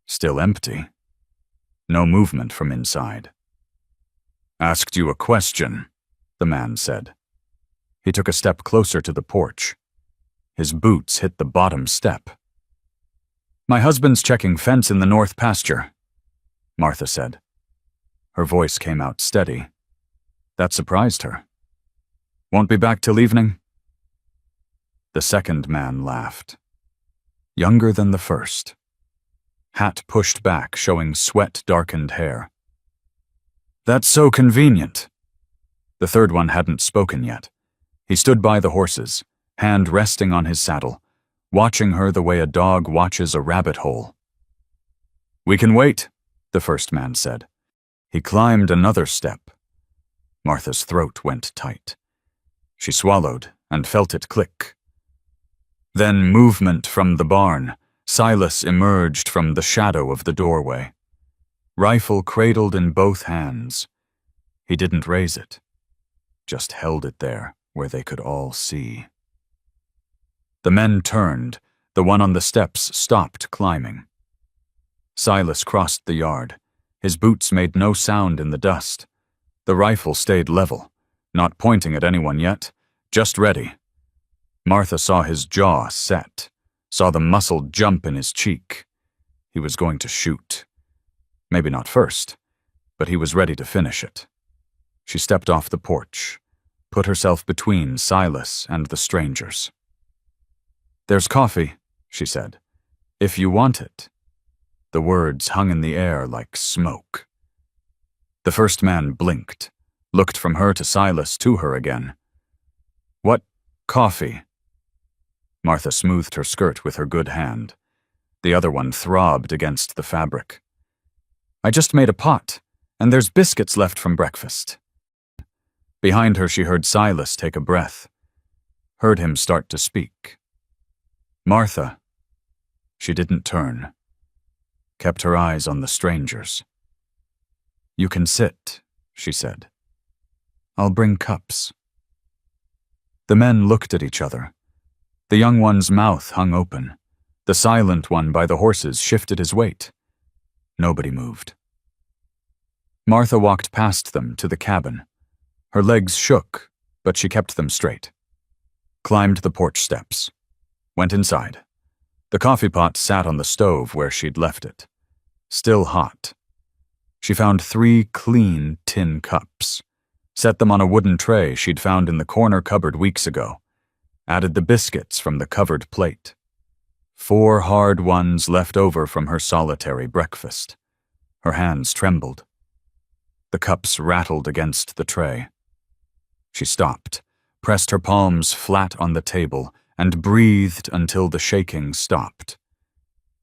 Still empty. No movement from inside. "Asked you a question," the man said. He took a step closer to the porch. His boots hit the bottom step. "My husband's checking fence in the north pasture," Martha said. Her voice came out steady. That surprised her. "Won't be back till evening?" The second man laughed. Younger than the first. Hat pushed back, showing sweat-darkened hair. "That's so convenient." The third one hadn't spoken yet. He stood by the horses, hand resting on his saddle, watching her the way a dog watches a rabbit hole. "We can wait," the first man said. He climbed another step. Martha's throat went tight. She swallowed and felt it click. Then movement from the barn. Silas emerged from the shadow of the doorway. Rifle cradled in both hands. He didn't raise it, just held it there where they could all see. The men turned. The one on the steps stopped climbing. Silas crossed the yard. His boots made no sound in the dust. The rifle stayed level, not pointing at anyone yet, just ready. Martha saw his jaw set, saw the muscle jump in his cheek. He was going to shoot. Maybe not first, but he was ready to finish it. She stepped off the porch, put herself between Silas and the strangers. "There's coffee," she said, "if you want it." The words hung in the air like smoke. The first man blinked, looked from her to Silas to her again. "What coffee?" Martha smoothed her skirt with her good hand. The other one throbbed against the fabric. "I just made a pot, and there's biscuits left from breakfast." Behind her she heard Silas take a breath, heard him start to speak. "Martha." She didn't turn, kept her eyes on the strangers. "You can sit," she said. "I'll bring cups." The men looked at each other. The young one's mouth hung open. The silent one by the horses shifted his weight. Nobody moved. Martha walked past them to the cabin. Her legs shook, but she kept them straight. Climbed the porch steps. Went inside. The coffee pot sat on the stove where she'd left it. Still hot. She found 3 clean tin cups. Set them on a wooden tray she'd found in the corner cupboard weeks ago. Added the biscuits from the covered plate. 4 hard ones left over from her solitary breakfast. Her hands trembled. The cups rattled against the tray. She stopped, pressed her palms flat on the table, and breathed until the shaking stopped.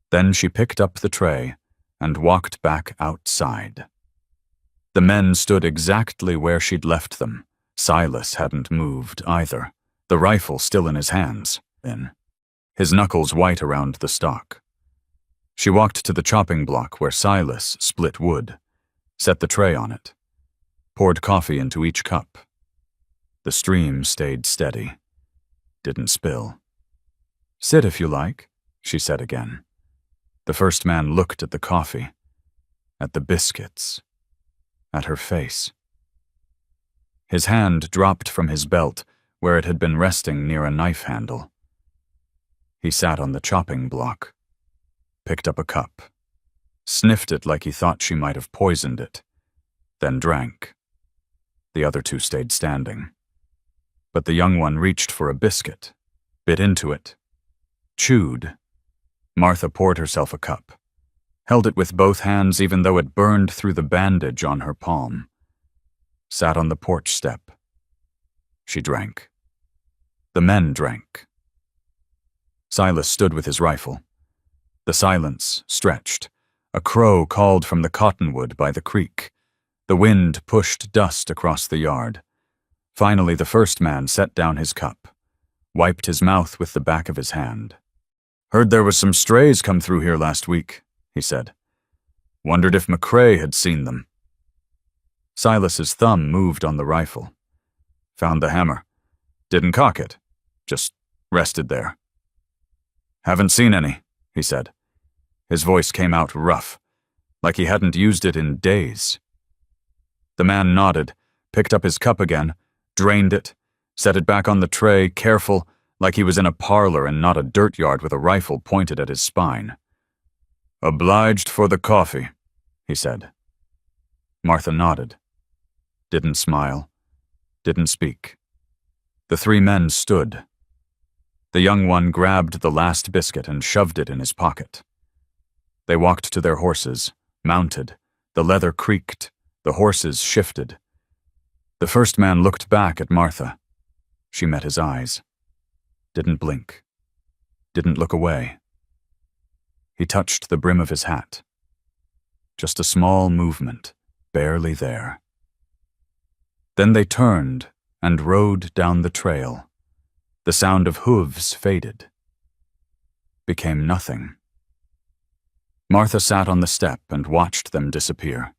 Then she picked up the tray and walked back outside. The men stood exactly where she'd left them. Silas hadn't moved either, the rifle still in his hands, his knuckles white around the stock. She walked to the chopping block where Silas split wood, set the tray on it, poured coffee into each cup. The stream stayed steady, didn't spill. "Sit if you like," she said again. The first man looked at the coffee, at the biscuits, at her face. His hand dropped from his belt where it had been resting near a knife handle. He sat on the chopping block, picked up a cup, sniffed it like he thought she might have poisoned it, then drank. The other 2 stayed standing. But the young one reached for a biscuit, bit into it, chewed. Martha poured herself a cup, held it with both hands even though it burned through the bandage on her palm, sat on the porch step. She drank. The men drank. Silas stood with his rifle. The silence stretched. A crow called from the cottonwood by the creek. The wind pushed dust across the yard. Finally, the first man set down his cup, wiped his mouth with the back of his hand. "Heard there was some strays come through here last week," he said. "Wondered if McCrae had seen them." Silas's thumb moved on the rifle. Found the hammer. Didn't cock it. Just rested there. "Haven't seen any," he said. His voice came out rough, like he hadn't used it in days. The man nodded, picked up his cup again, drained it, set it back on the tray, careful, like he was in a parlor and not a dirt yard with a rifle pointed at his spine. "Obliged for the coffee," he said. Martha nodded. Didn't smile. Didn't speak. The 3 men stood. The young one grabbed the last biscuit and shoved it in his pocket. They walked to their horses, mounted. The leather creaked. The horses shifted. The first man looked back at Martha. She met his eyes. Didn't blink. Didn't look away. He touched the brim of his hat. Just a small movement, barely there. Then they turned and rode down the trail. The sound of hooves faded. Became nothing. Martha sat on the step and watched them disappear.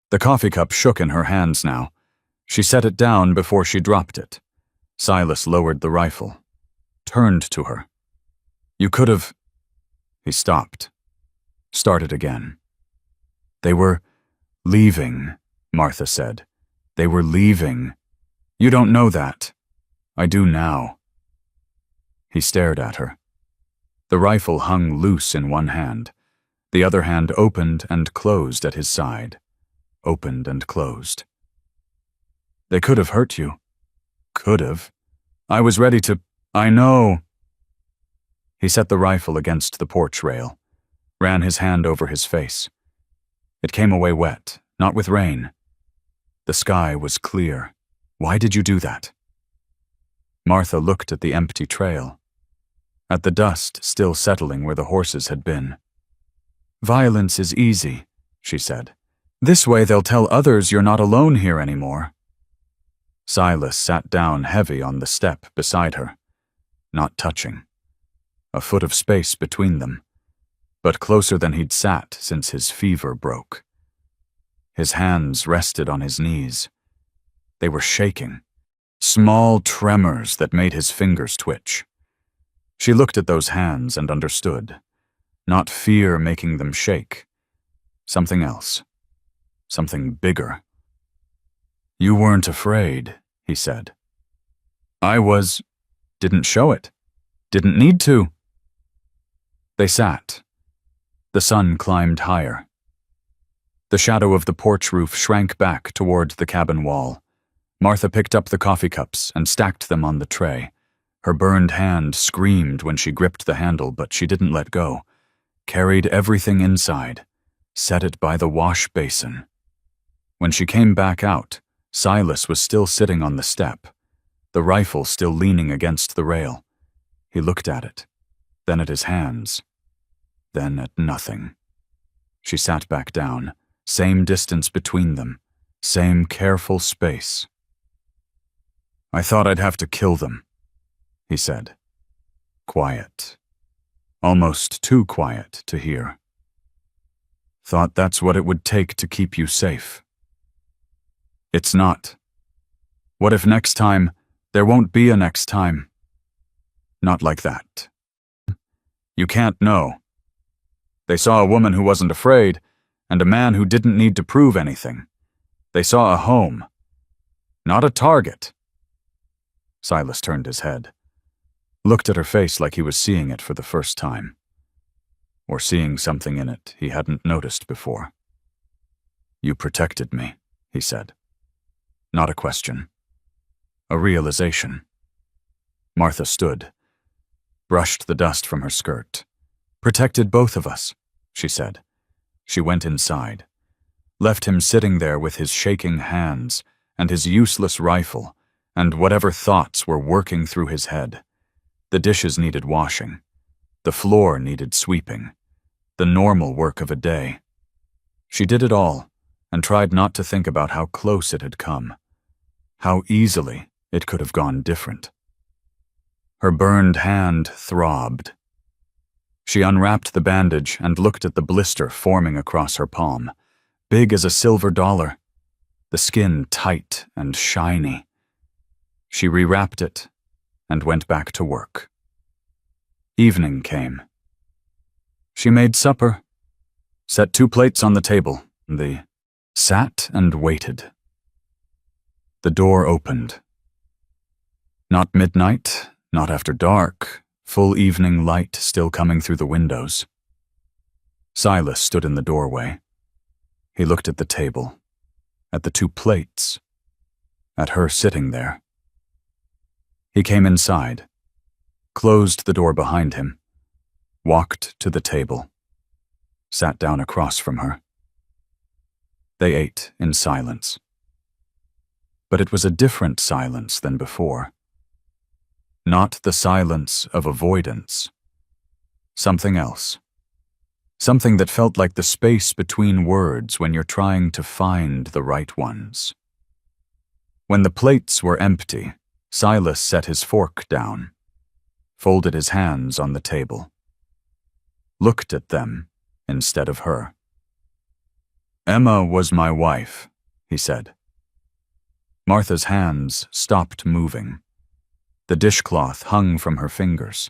The coffee cup shook in her hands now. She set it down before she dropped it. Silas lowered the rifle, turned to her. "You could have—" He stopped, started again. "They were leaving," Martha said. "They were leaving. You don't know that. I do now." He stared at her. The rifle hung loose in one hand. The other hand opened and closed at his side. Opened and closed. "They could have hurt you. Could have. I was ready to— I know." He set the rifle against the porch rail, ran his hand over his face. It came away wet, not with rain. The sky was clear. "Why did you do that?" Martha looked at the empty trail, at the dust still settling where the horses had been. "Violence is easy," she said. "This way they'll tell others you're not alone here anymore." Silas sat down heavy on the step beside her, not touching. A foot of space between them, but closer than he'd sat since his fever broke. His hands rested on his knees. They were shaking, small tremors that made his fingers twitch. She looked at those hands and understood. Not fear making them shake. Something else. Something bigger. "You weren't afraid," he said. "I was— didn't show it. Didn't need to." They sat. The sun climbed higher. The shadow of the porch roof shrank back toward the cabin wall. Martha picked up the coffee cups and stacked them on the tray, Her burned hand screamed when she gripped the handle, but she didn't let go. Carried everything inside, set it by the wash basin. When she came back out, Silas was still sitting on the step, the rifle still leaning against the rail. He looked at it, then at his hands, then at nothing. She sat back down, same distance between them, same careful space. "I thought I'd have to kill them," he said. Quiet. Almost too quiet to hear. "Thought that's what it would take to keep you safe. It's not. What if next time there won't be a next time? Not like that. You can't know. They saw a woman who wasn't afraid, and a man who didn't need to prove anything. They saw a home, not a target." Silas turned his head, looked at her face like he was seeing it for the first time, or seeing something in it he hadn't noticed before. "You protected me," he said. Not a question. A realization. Martha stood, brushed the dust from her skirt. "Protected both of us," she said. She went inside, left him sitting there with his shaking hands and his useless rifle and whatever thoughts were working through his head. The dishes needed washing. The floor needed sweeping. The normal work of a day. She did it all and tried not to think about how close it had come, how easily it could have gone different. Her burned hand throbbed. She unwrapped the bandage and looked at the blister forming across her palm, big as a silver dollar, the skin tight and shiny. She rewrapped it and went back to work. Evening came. She made supper, set 2 plates on the table. They sat and waited. The door opened. Not midnight, not after dark, full evening light still coming through the windows. Silas stood in the doorway. He looked at the table, at the 2 plates, at her sitting there. He came inside, closed the door behind him, walked to the table, sat down across from her. They ate in silence. But it was a different silence than before. Not the silence of avoidance. Something else. Something that felt like the space between words when you're trying to find the right ones. When the plates were empty, Silas set his fork down, folded his hands on the table, looked at them instead of her. "Emma was my wife," he said. Martha's hands stopped moving. The dishcloth hung from her fingers.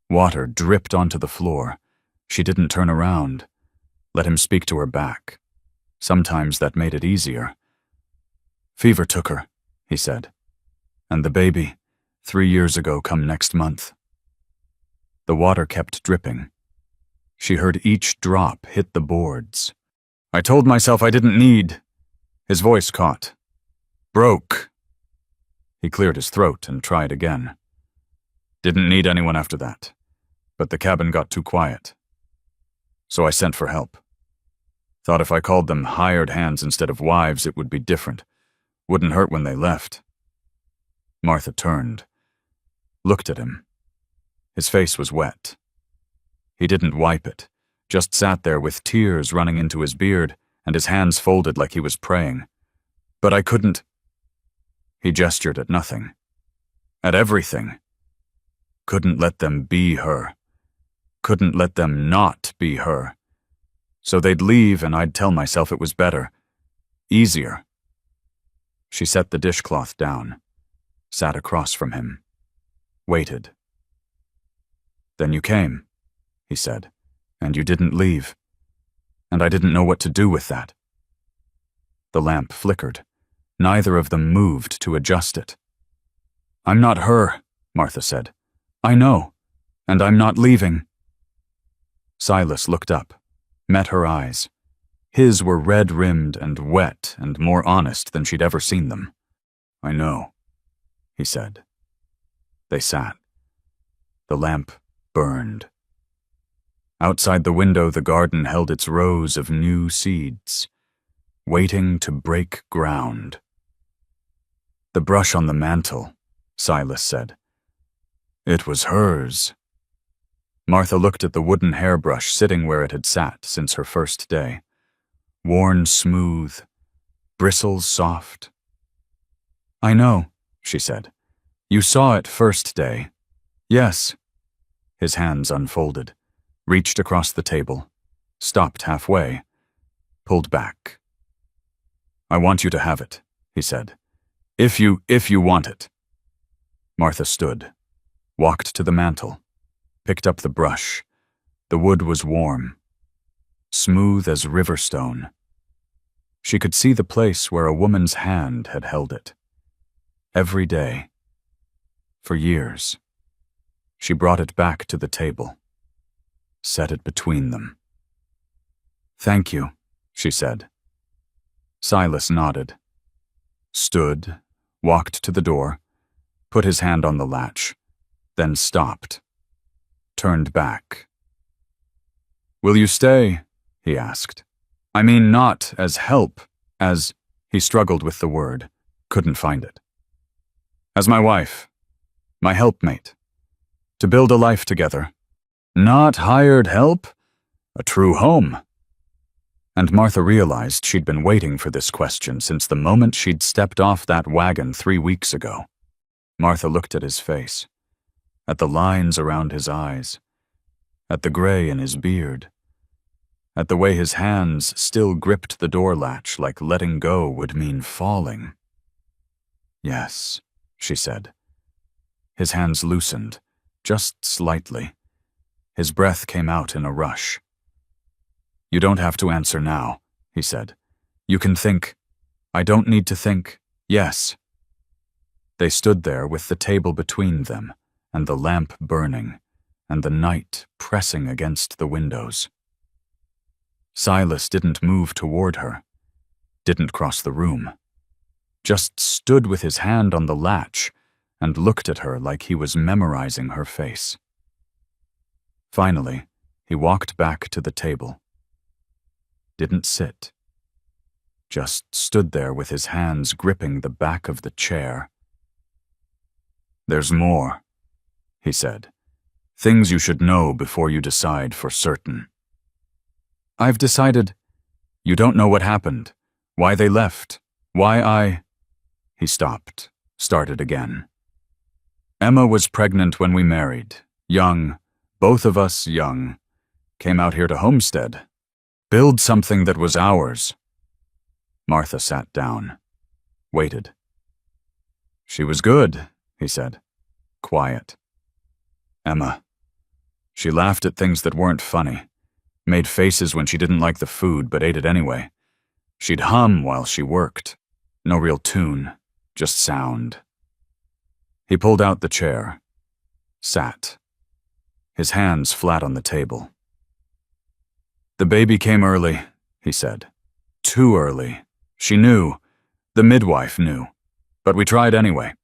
Water dripped onto the floor. She didn't turn around, let him speak to her back. Sometimes that made it easier. "Fever took her," he said. "And the baby, 3 years ago come next month." The water kept dripping. She heard each drop hit the boards. "I told myself I didn't need." His voice caught. "Broke." He cleared his throat and tried again. "Didn't need anyone after that, but the cabin got too quiet. So I sent for help. Thought if I called them hired hands instead of wives, it would be different. Wouldn't hurt when they left." Martha turned, looked at him. His face was wet. He didn't wipe it, just sat there with tears running into his beard and his hands folded like he was praying. "But I couldn't." He gestured at nothing. At everything. Couldn't let them be her. Couldn't let them not be her. So they'd leave and I'd tell myself it was better. Easier. She set the dishcloth down, sat across from him, waited. "Then you came," he said, "and you didn't leave. And I didn't know what to do with that." The lamp flickered. Neither of them moved to adjust it. "I'm not her," Martha said. "I know, and I'm not leaving." Silas looked up, met her eyes. His were red-rimmed and wet and more honest than she'd ever seen them. "I know," he said. They sat. The lamp burned. Outside the window, the garden held its rows of new seeds, waiting to break ground. "The brush on the mantel," Silas said. "It was hers." Martha looked at the wooden hairbrush sitting where it had sat since her first day. Worn smooth, bristles soft. "I know," she said. "You saw it first day." "Yes." His hands unfolded, reached across the table, stopped halfway, pulled back. "I want you to have it," he said. If you want it." Martha stood, walked to the mantel, picked up the brush. The wood was warm, smooth as river stone. She could see the place where a woman's hand had held it. Every day. For years. She brought it back to the table, set it between them. "Thank you," she said. Silas nodded, stood, walked to the door, put his hand on the latch, then stopped, turned back. "Will you stay?" he asked. "I mean not as help, as—" he struggled with the word, couldn't find it. "As my wife, my helpmate, to build a life together. Not hired help, a true home." And Martha realized she'd been waiting for this question since the moment she'd stepped off that wagon 3 weeks ago. Martha looked at his face, at the lines around his eyes, at the gray in his beard, at the way his hands still gripped the door latch like letting go would mean falling. "Yes," she said. His hands loosened, just slightly. His breath came out in a rush. "You don't have to answer now," he said. "You can think. I don't need to think. Yes." They stood there with the table between them, and the lamp burning, and the night pressing against the windows. Silas didn't move toward her, didn't cross the room, just stood with his hand on the latch and looked at her like he was memorizing her face. Finally, he walked back to the table. Didn't sit. Just stood there with his hands gripping the back of the chair. "There's more," he said. "Things you should know before you decide for certain." "I've decided." "You don't know what happened, why they left, why I—" He stopped, started again. "Emma was pregnant when we married, young, both of us young. Came out here to homestead. Build something that was ours." Martha sat down, waited. "She was good," he said, quiet. "Emma. She laughed at things that weren't funny, made faces when she didn't like the food but ate it anyway. She'd hum while she worked. No real tune, just sound." He pulled out the chair, sat, his hands flat on the table. "The baby came early," he said. "Too early. She knew. The midwife knew. But we tried anyway."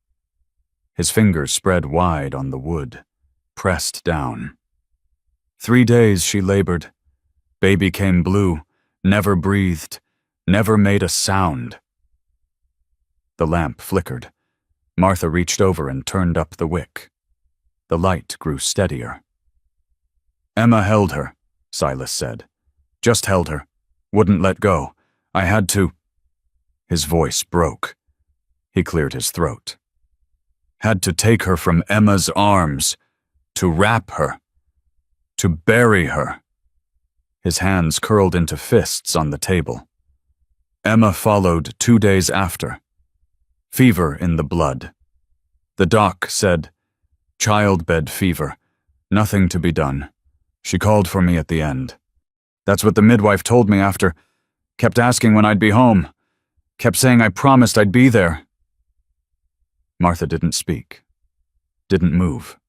His fingers spread wide on the wood, pressed down. 3 days she labored. Baby came blue, never breathed, never made a sound. The lamp flickered. Martha reached over and turned up the wick. The light grew steadier. "Emma held her," Silas said. "Just held her. Wouldn't let go. I had to—" His voice broke. He cleared his throat. "Had to take her from Emma's arms, to wrap her, to bury her." His hands curled into fists on the table. "Emma followed 2 days after. Fever in the blood. The doc said, childbed fever, nothing to be done. She called for me at the end. That's what the midwife told me after. Kept asking when I'd be home. Kept saying I promised I'd be there." Martha didn't speak. Didn't move.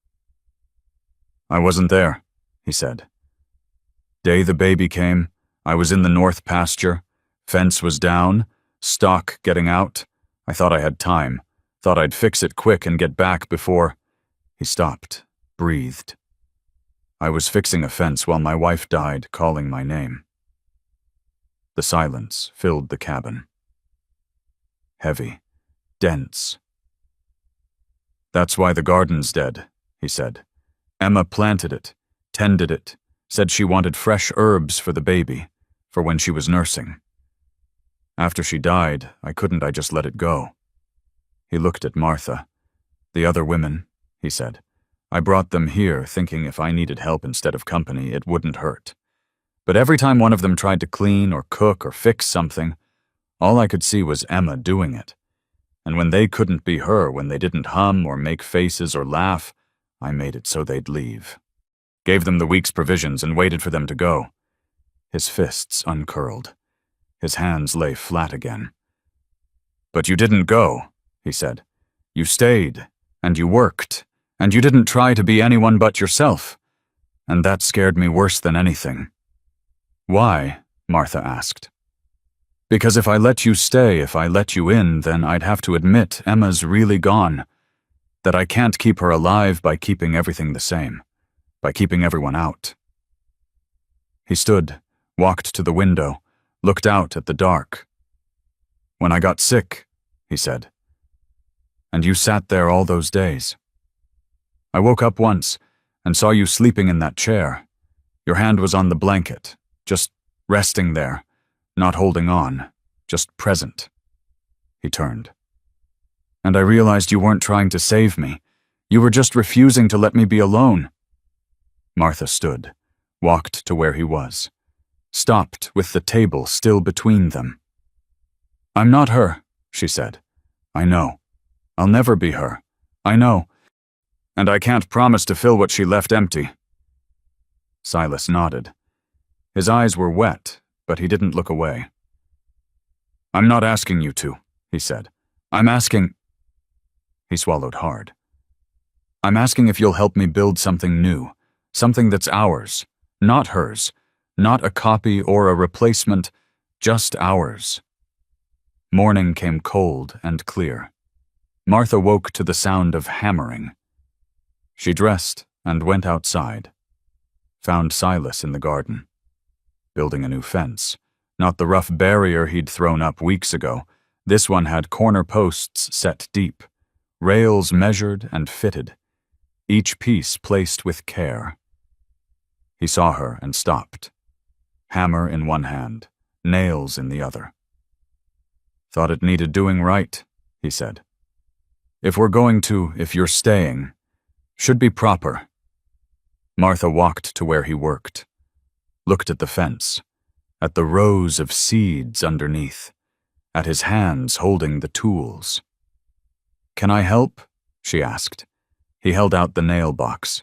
"I wasn't there," he said. "Day the baby came, I was in the north pasture. Fence was down, stock getting out. I thought I had time. Thought I'd fix it quick and get back before—" He stopped, breathed. I was fixing a fence while my wife died, calling my name. The silence filled the cabin. Heavy, dense. That's why the garden's dead, he said. Emma planted it, tended it, said she wanted fresh herbs for the baby, for when she was nursing. After she died, I just let it go. He looked at Martha. The other women, he said. I brought them here thinking if I needed help instead of company, it wouldn't hurt. But every time one of them tried to clean or cook or fix something, all I could see was Emma doing it. And when they couldn't be her, when they didn't hum or make faces or laugh, I made it so they'd leave. Gave them the week's provisions and waited for them to go. His fists uncurled. His hands lay flat again. But you didn't go, he said. You stayed, and you worked, and you didn't try to be anyone but yourself. And that scared me worse than anything. Why? Martha asked. Because if I let you stay, if I let you in, then I'd have to admit Emma's really gone. That I can't keep her alive by keeping everything the same, by keeping everyone out. He stood, walked to the window, looked out at the dark. When I got sick, he said. And you sat there all those days. I woke up once and saw you sleeping in that chair. Your hand was on the blanket, just resting there, not holding on, just present. He turned. And I realized you weren't trying to save me. You were just refusing to let me be alone. Martha stood, walked to where he was, stopped with the table still between them. I'm not her, she said. I know. I'll never be her. I know. And I can't promise to fill what she left empty. Silas nodded. His eyes were wet, but he didn't look away. I'm not asking you to, he said. I'm asking... He swallowed hard. I'm asking if you'll help me build something new, something that's ours, not hers, not a copy or a replacement, just ours. Morning came cold and clear. Martha woke to the sound of hammering. She dressed and went outside. Found Silas in the garden, building a new fence. Not the rough barrier he'd thrown up weeks ago. This one had corner posts set deep, rails measured and fitted, each piece placed with care. He saw her and stopped, hammer in one hand, nails in the other. Thought it needed doing right, he said. If you're staying, should be proper. Martha walked to where he worked, looked at the fence, at the rows of seeds underneath, at his hands holding the tools. Can I help? She asked. He held out the nail box.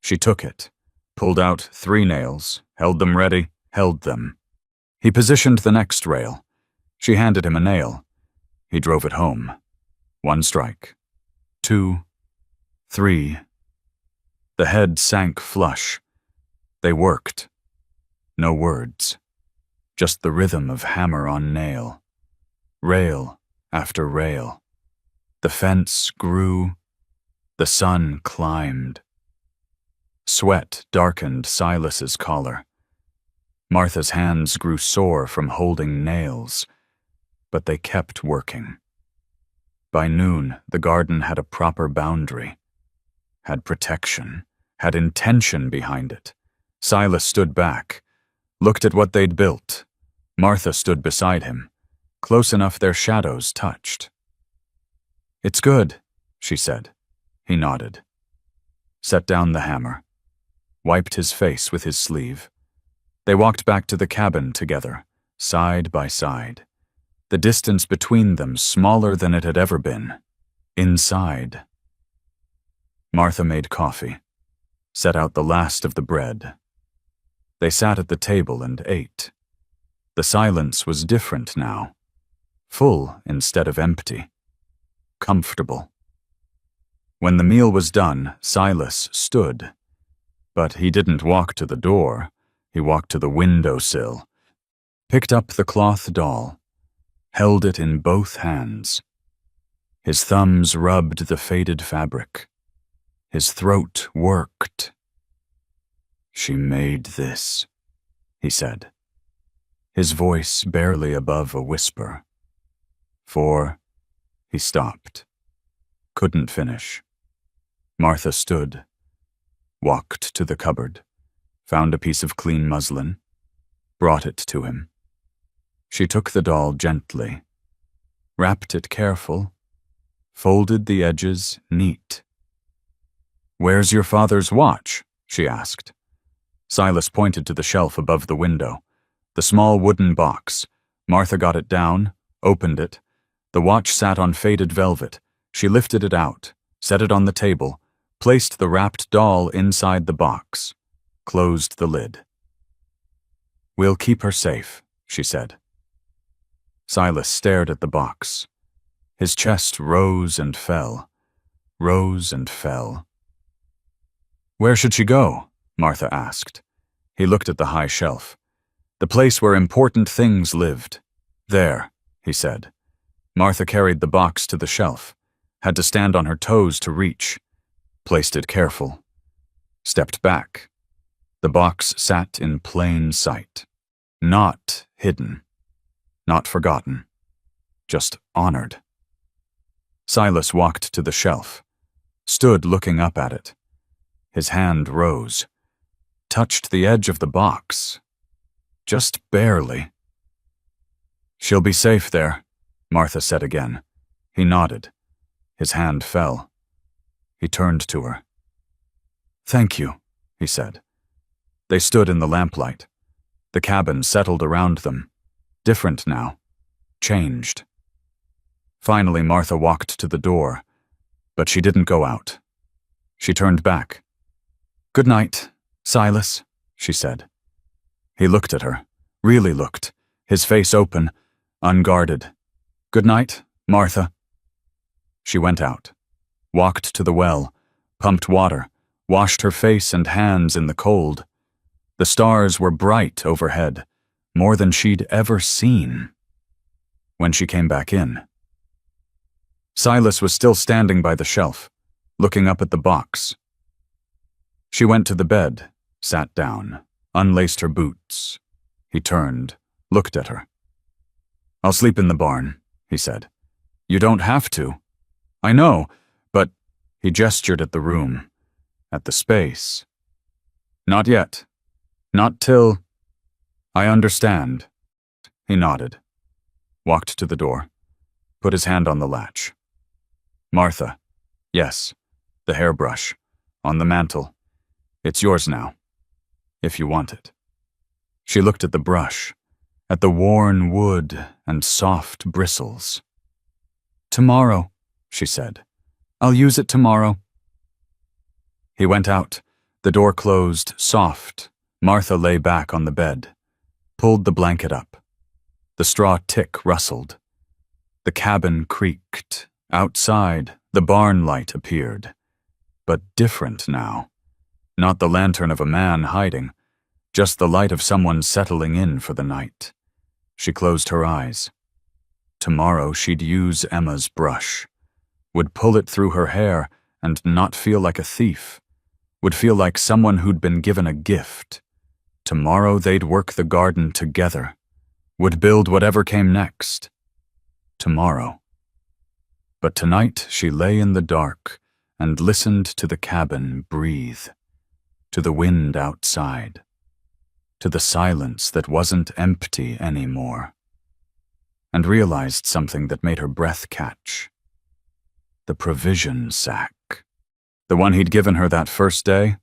She took it, pulled out 3 nails, held them ready, held them. He positioned the next rail. She handed him a nail. He drove it home. 1 strike. 2. 3. The head sank flush. They worked. No words. Just the rhythm of hammer on nail. Rail after rail. The fence grew. The sun climbed. Sweat darkened Silas's collar. Martha's hands grew sore from holding nails, but they kept working. By noon, the garden had a proper boundary, had protection, had intention behind it. Silas stood back, looked at what they'd built. Martha stood beside him, close enough their shadows touched. It's good, she said. He nodded. Set down the hammer. Wiped his face with his sleeve. They walked back to the cabin together, side by side. The distance between them smaller than it had ever been. Inside. Martha made coffee, set out the last of the bread. They sat at the table and ate. The silence was different now. Full instead of empty. Comfortable. When the meal was done, Silas stood. But he didn't walk to the door. He walked to the windowsill, picked up the cloth doll, held it in both hands. His thumbs rubbed the faded fabric. His throat worked. "She made this," he said, his voice barely above a whisper. "For..." He stopped. Couldn't finish. Martha stood, walked to the cupboard, found a piece of clean muslin, brought it to him. She took the doll gently, wrapped it careful, folded the edges neat. "Where's your father's watch?" she asked. Silas pointed to the shelf above the window. The small wooden box. Martha got it down, opened it. The watch sat on faded velvet. She lifted it out, set it on the table, placed the wrapped doll inside the box, closed the lid. "We'll keep her safe," she said. Silas stared at the box. His chest rose and fell, rose and fell. "Where should she go?" Martha asked. He looked at the high shelf. "The place where important things lived. There," he said. Martha carried the box to the shelf, had to stand on her toes to reach, placed it careful, stepped back. The box sat in plain sight, not hidden, not forgotten, just honored. Silas walked to the shelf, stood looking up at it. His hand rose, touched the edge of the box, just barely. "She'll be safe there," Martha said again. He nodded. His hand fell. He turned to her. "Thank you," he said. They stood in the lamplight. The cabin settled around them. Different now. Changed. Finally, Martha walked to the door, but she didn't go out. She turned back. "Good night, Silas," she said. He looked at her, really looked, his face open, unguarded. "Good night, Martha." She went out, walked to the well, pumped water, washed her face and hands in the cold. The stars were bright overhead, more than she'd ever seen. When she came back in, Silas was still standing by the shelf, looking up at the box. She went to the bed, sat down, unlaced her boots. He turned, looked at her. "I'll sleep in the barn," he said. "You don't have to." "I know, but..." He gestured at the room, at the space. "Not yet. Not till..." "I understand." He nodded, walked to the door, put his hand on the latch. "Martha." "Yes." The hairbrush, on the mantel. "It's yours now, if you want it." She looked at the brush, at the worn wood and soft bristles. "Tomorrow," she said. "I'll use it tomorrow." He went out, the door closed, soft. Martha lay back on the bed, pulled the blanket up. The straw tick rustled. The cabin creaked. Outside, the barn light appeared. But different now. Not the lantern of a man hiding, just the light of someone settling in for the night. She closed her eyes. Tomorrow she'd use Emma's brush, would pull it through her hair and not feel like a thief, would feel like someone who'd been given a gift. Tomorrow they'd work the garden together, would build whatever came next. Tomorrow. But tonight she lay in the dark and listened to the cabin breathe, to the wind outside, to the silence that wasn't empty anymore, and realized something that made her breath catch. The provision sack. The one he'd given her that first day,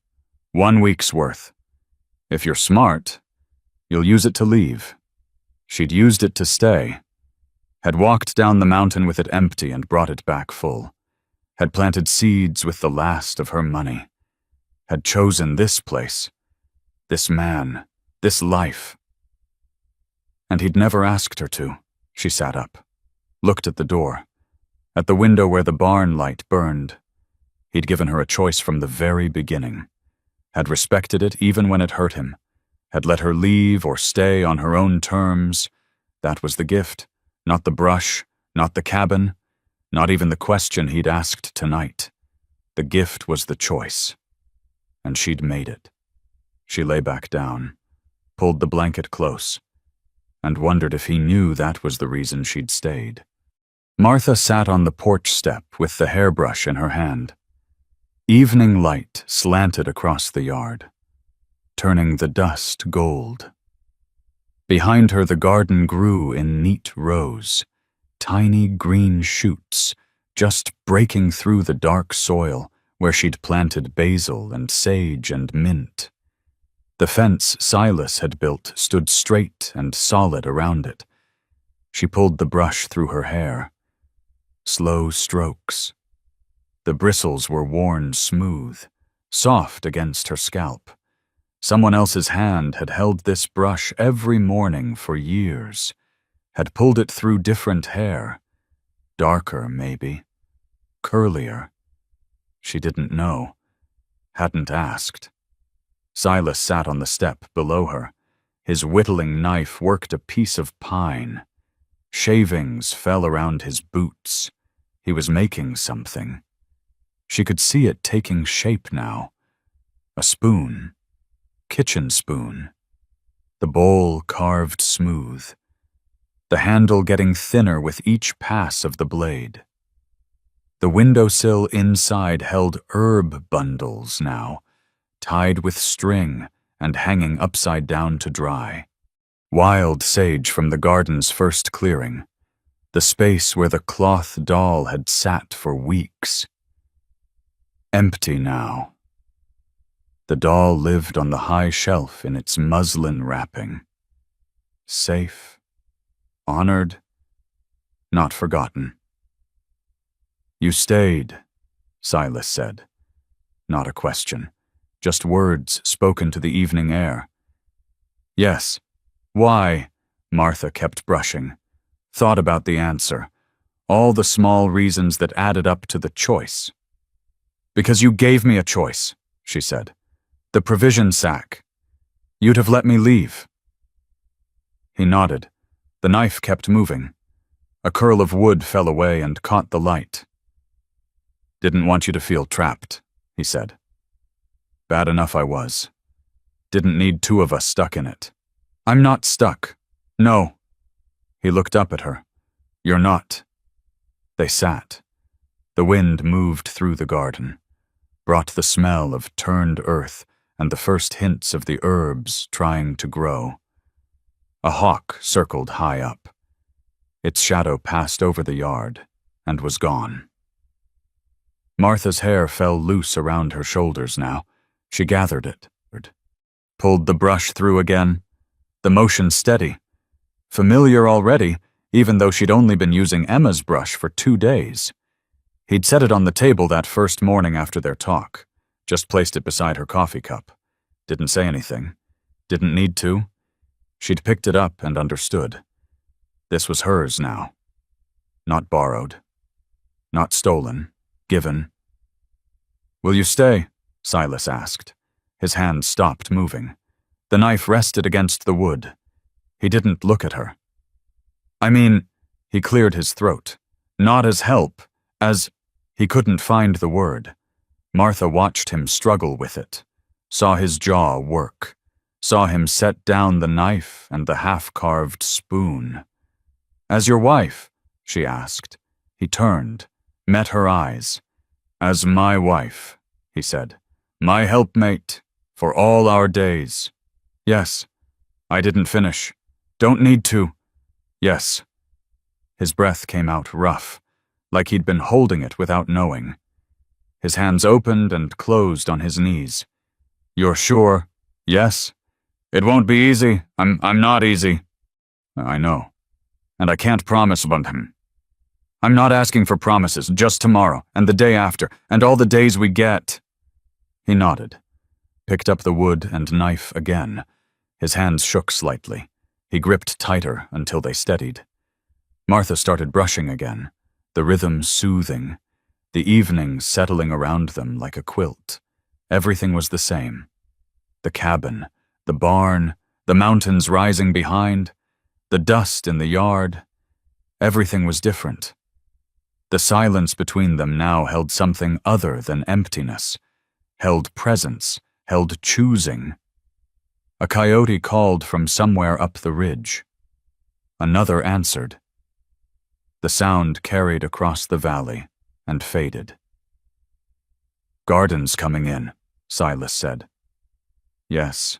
1 week's worth. If you're smart, you'll use it to leave. She'd used it to stay. Had walked down the mountain with it empty and brought it back full. Had planted seeds with the last of her money. Had chosen this place, this man, this life. And he'd never asked her to. She sat up, looked at the door, at the window where the barn light burned. He'd given her a choice from the very beginning. Had respected it even when it hurt him. Had let her leave or stay on her own terms. That was the gift, not the brush, not the cabin, not even the question he'd asked tonight. The gift was the choice, and she'd made it. She lay back down, pulled the blanket close, and wondered if he knew that was the reason she'd stayed. Martha sat on the porch step with the hairbrush in her hand. Evening light slanted across the yard, turning the dust gold. Behind her, the garden grew in neat rows, tiny green shoots just breaking through the dark soil where she'd planted basil and sage and mint. The fence Silas had built stood straight and solid around it. She pulled the brush through her hair. Slow strokes. The bristles were worn smooth, soft against her scalp. Someone else's hand had held this brush every morning for years, had pulled it through different hair. Darker, maybe. Curlier. She didn't know. Hadn't asked. Silas sat on the step below her. His whittling knife worked a piece of pine. Shavings fell around his boots. He was making something. She could see it taking shape now. A spoon. Kitchen spoon. The bowl carved smooth. The handle getting thinner with each pass of the blade. The windowsill inside held herb bundles now, tied with string and hanging upside down to dry. Wild sage from the garden's first clearing, the space where the cloth doll had sat for weeks. Empty now. The doll lived on the high shelf in its muslin wrapping. Safe, honored, not forgotten. You stayed, Silas said. Not a question, just words spoken to the evening air. Yes. Why? Martha kept brushing. Thought about the answer. All the small reasons that added up to the choice. Because you gave me a choice, she said. The provision sack. You'd have let me leave. He nodded. The knife kept moving. A curl of wood fell away and caught the light. Didn't want you to feel trapped, he said. Bad enough I was. Didn't need two of us stuck in it. I'm not stuck. No. He looked up at her. You're not. They sat. The wind moved through the garden, brought the smell of turned earth and the first hints of the herbs trying to grow. A hawk circled high up. Its shadow passed over the yard and was gone. Martha's hair fell loose around her shoulders now. She gathered it, pulled the brush through again, the motion steady. Familiar already, even though she'd only been using Emma's brush for 2 days. He'd set it on the table that first morning after their talk, just placed it beside her coffee cup. Didn't say anything. Didn't need to. She'd picked it up and understood. This was hers now. Not borrowed. Not stolen. Given. Will you stay? Silas asked. His hand stopped moving. The knife rested against the wood. He didn't look at her. I mean, he cleared his throat. Not as help, as... He couldn't find the word. Martha watched him struggle with it, saw his jaw work, saw him set down the knife and the half-carved spoon. As your wife, she asked. He turned, met her eyes. As my wife, he said. My helpmate, for all our days. Yes. I didn't finish. Don't need to. Yes. His breath came out rough, like he'd been holding it without knowing. His hands opened and closed on his knees. You're sure? Yes. It won't be easy. I'm not easy. I know. And I can't promise about him. I'm not asking for promises, just tomorrow, and the day after, and all the days we get. He nodded, picked up the wood and knife again. His hands shook slightly. He gripped tighter until they steadied. Martha started brushing again, the rhythm soothing, the evening settling around them like a quilt. Everything was the same. The cabin, the barn, the mountains rising behind, the dust in the yard. Everything was different. The silence between them now held something other than emptiness, held presence, held choosing. A coyote called from somewhere up the ridge. Another answered. The sound carried across the valley and faded. "Garden's coming in," Silas said. "Yes.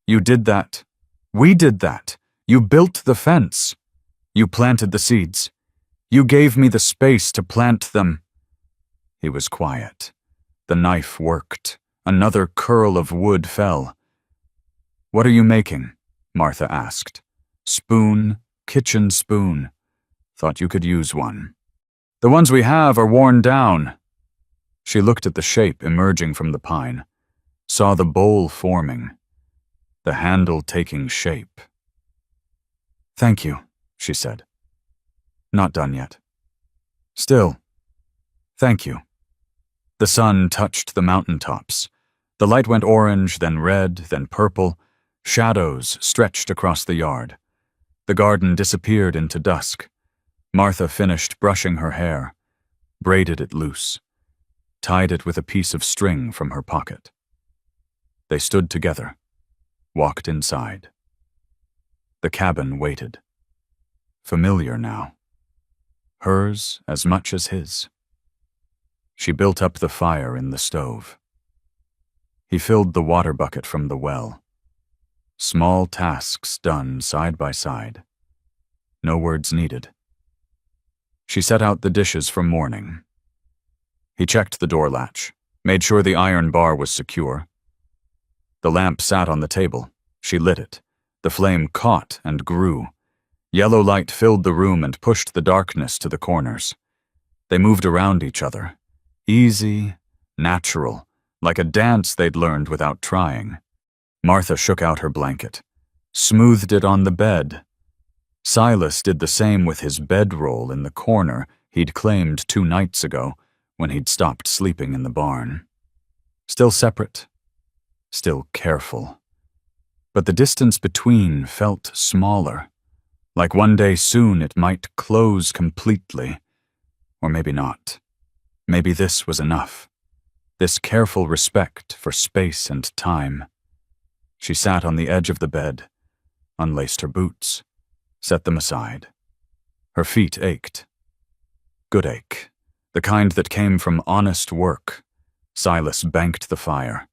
You did that. We did that. You built the fence. You planted the seeds. You gave me the space to plant them." He was quiet. The knife worked. Another curl of wood fell. "What are you making?" Martha asked. "Spoon, kitchen spoon. Thought you could use one." "The ones we have are worn down." She looked at the shape emerging from the pine, saw the bowl forming, the handle taking shape. "Thank you," she said. "Not done yet. Still, thank you." The sun touched the mountaintops. The light went orange, then red, then purple. Shadows stretched across the yard. The garden disappeared into dusk. Martha finished brushing her hair, braided it loose, tied it with a piece of string from her pocket. They stood together, walked inside. The cabin waited. Familiar now. Hers as much as his. She built up the fire in the stove. He filled the water bucket from the well. Small tasks done side by side. No words needed. She set out the dishes for morning. He checked the door latch, made sure the iron bar was secure. The lamp sat on the table. She lit it. The flame caught and grew. Yellow light filled the room and pushed the darkness to the corners. They moved around each other. Easy, natural, like a dance they'd learned without trying. Martha shook out her blanket, smoothed it on the bed. Silas did the same with his bedroll in the corner he'd claimed 2 nights ago when he'd stopped sleeping in the barn. Still separate, still careful. But the distance between felt smaller, like one day soon it might close completely. Or maybe not. Maybe this was enough. This careful respect for space and time. She sat on the edge of the bed, unlaced her boots, set them aside. Her feet ached. Good ache, the kind that came from honest work. Silas banked the fire.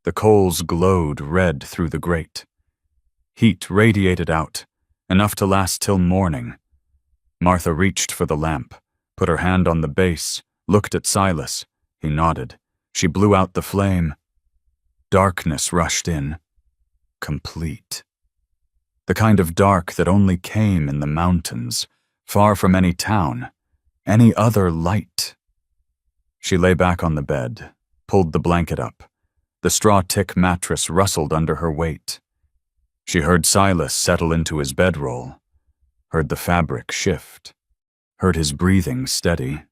The coals glowed red through the grate. Heat radiated out, enough to last till morning. Martha reached for the lamp, put her hand on the base, looked at Silas. He nodded. She blew out the flame. Darkness rushed in. Complete. The kind of dark that only came in the mountains, far from any town, any other light. She lay back on the bed, pulled the blanket up. The straw tick mattress rustled under her weight. She heard Silas settle into his bedroll, heard the fabric shift, heard his breathing steady.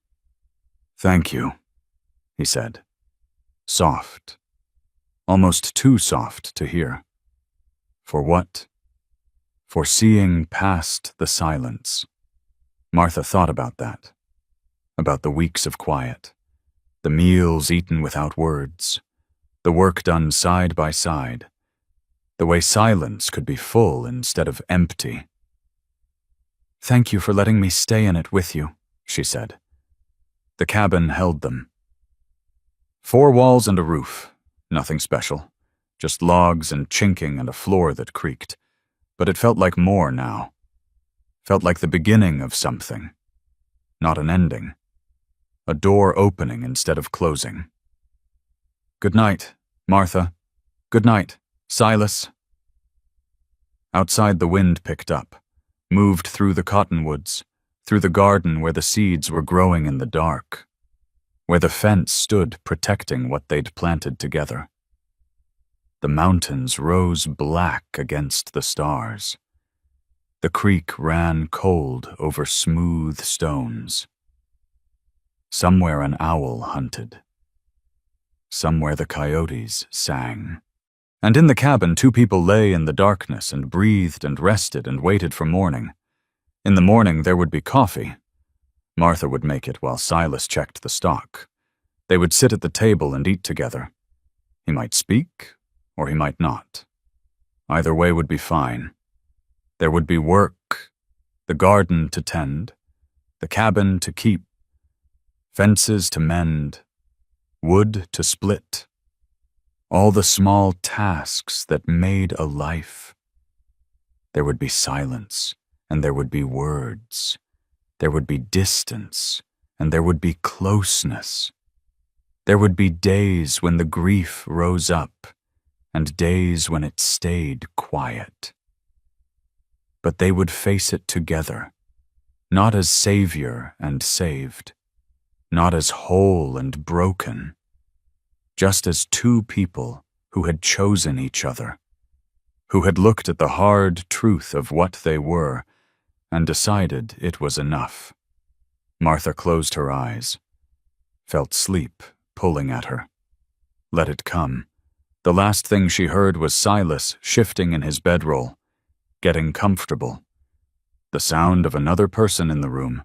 "Thank you," he said. Soft. Almost too soft to hear. For what? For seeing past the silence. Martha thought about that. About the weeks of quiet. The meals eaten without words. The work done side by side. The way silence could be full instead of empty. "Thank you for letting me stay in it with you," she said. The cabin held them. 4 walls and a roof. Nothing special. Just logs and chinking and a floor that creaked. But it felt like more now. Felt like the beginning of something. Not an ending. A door opening instead of closing. "Good night, Martha. Good night, Silas." Outside the wind picked up, moved through the cottonwoods, through the garden where the seeds were growing in the dark, where the fence stood protecting what they'd planted together. The mountains rose black against the stars. The creek ran cold over smooth stones. Somewhere an owl hunted. Somewhere the coyotes sang. And in the cabin 2 people lay in the darkness and breathed and rested and waited for morning. In the morning there would be coffee. Martha would make it while Silas checked the stock. They would sit at the table and eat together. He might speak, or he might not. Either way would be fine. There would be work, the garden to tend, the cabin to keep, fences to mend, wood to split, all the small tasks that made a life. There would be silence, and there would be words. There would be distance, and there would be closeness. There would be days when the grief rose up, and days when it stayed quiet. But they would face it together, not as savior and saved, not as whole and broken, just as two people who had chosen each other, who had looked at the hard truth of what they were and decided it was enough. Martha closed her eyes, felt sleep pulling at her. Let it come. The last thing she heard was Silas shifting in his bedroll, getting comfortable. The sound of another person in the room.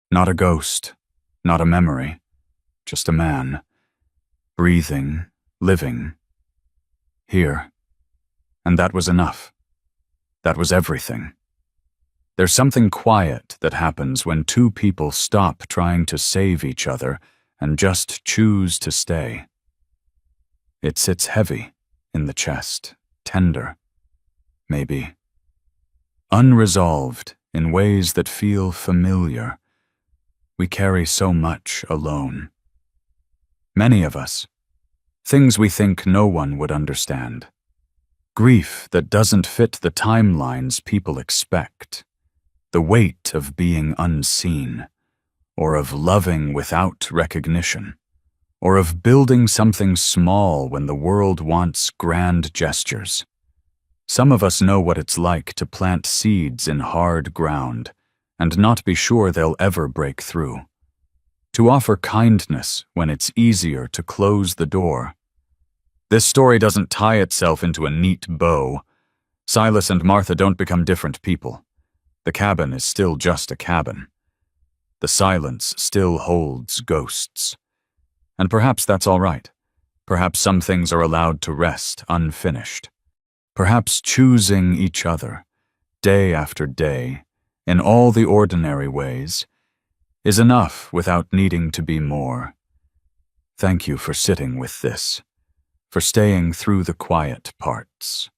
Not a ghost, not a memory, just a man. Breathing, living. Here. And that was enough. That was everything. There's something quiet that happens when two people stop trying to save each other and just choose to stay. It sits heavy in the chest, tender, maybe. Unresolved in ways that feel familiar. We carry so much alone. Many of us. Things we think no one would understand. Grief that doesn't fit the timelines people expect. The weight of being unseen, or of loving without recognition, or of building something small when the world wants grand gestures. Some of us know what it's like to plant seeds in hard ground and not be sure they'll ever break through. To offer kindness when it's easier to close the door. This story doesn't tie itself into a neat bow. Silas and Martha don't become different people. The cabin is still just a cabin. The silence still holds ghosts. And perhaps that's all right. Perhaps some things are allowed to rest unfinished. Perhaps choosing each other, day after day, in all the ordinary ways, is enough without needing to be more. Thank you for sitting with this, for staying through the quiet parts.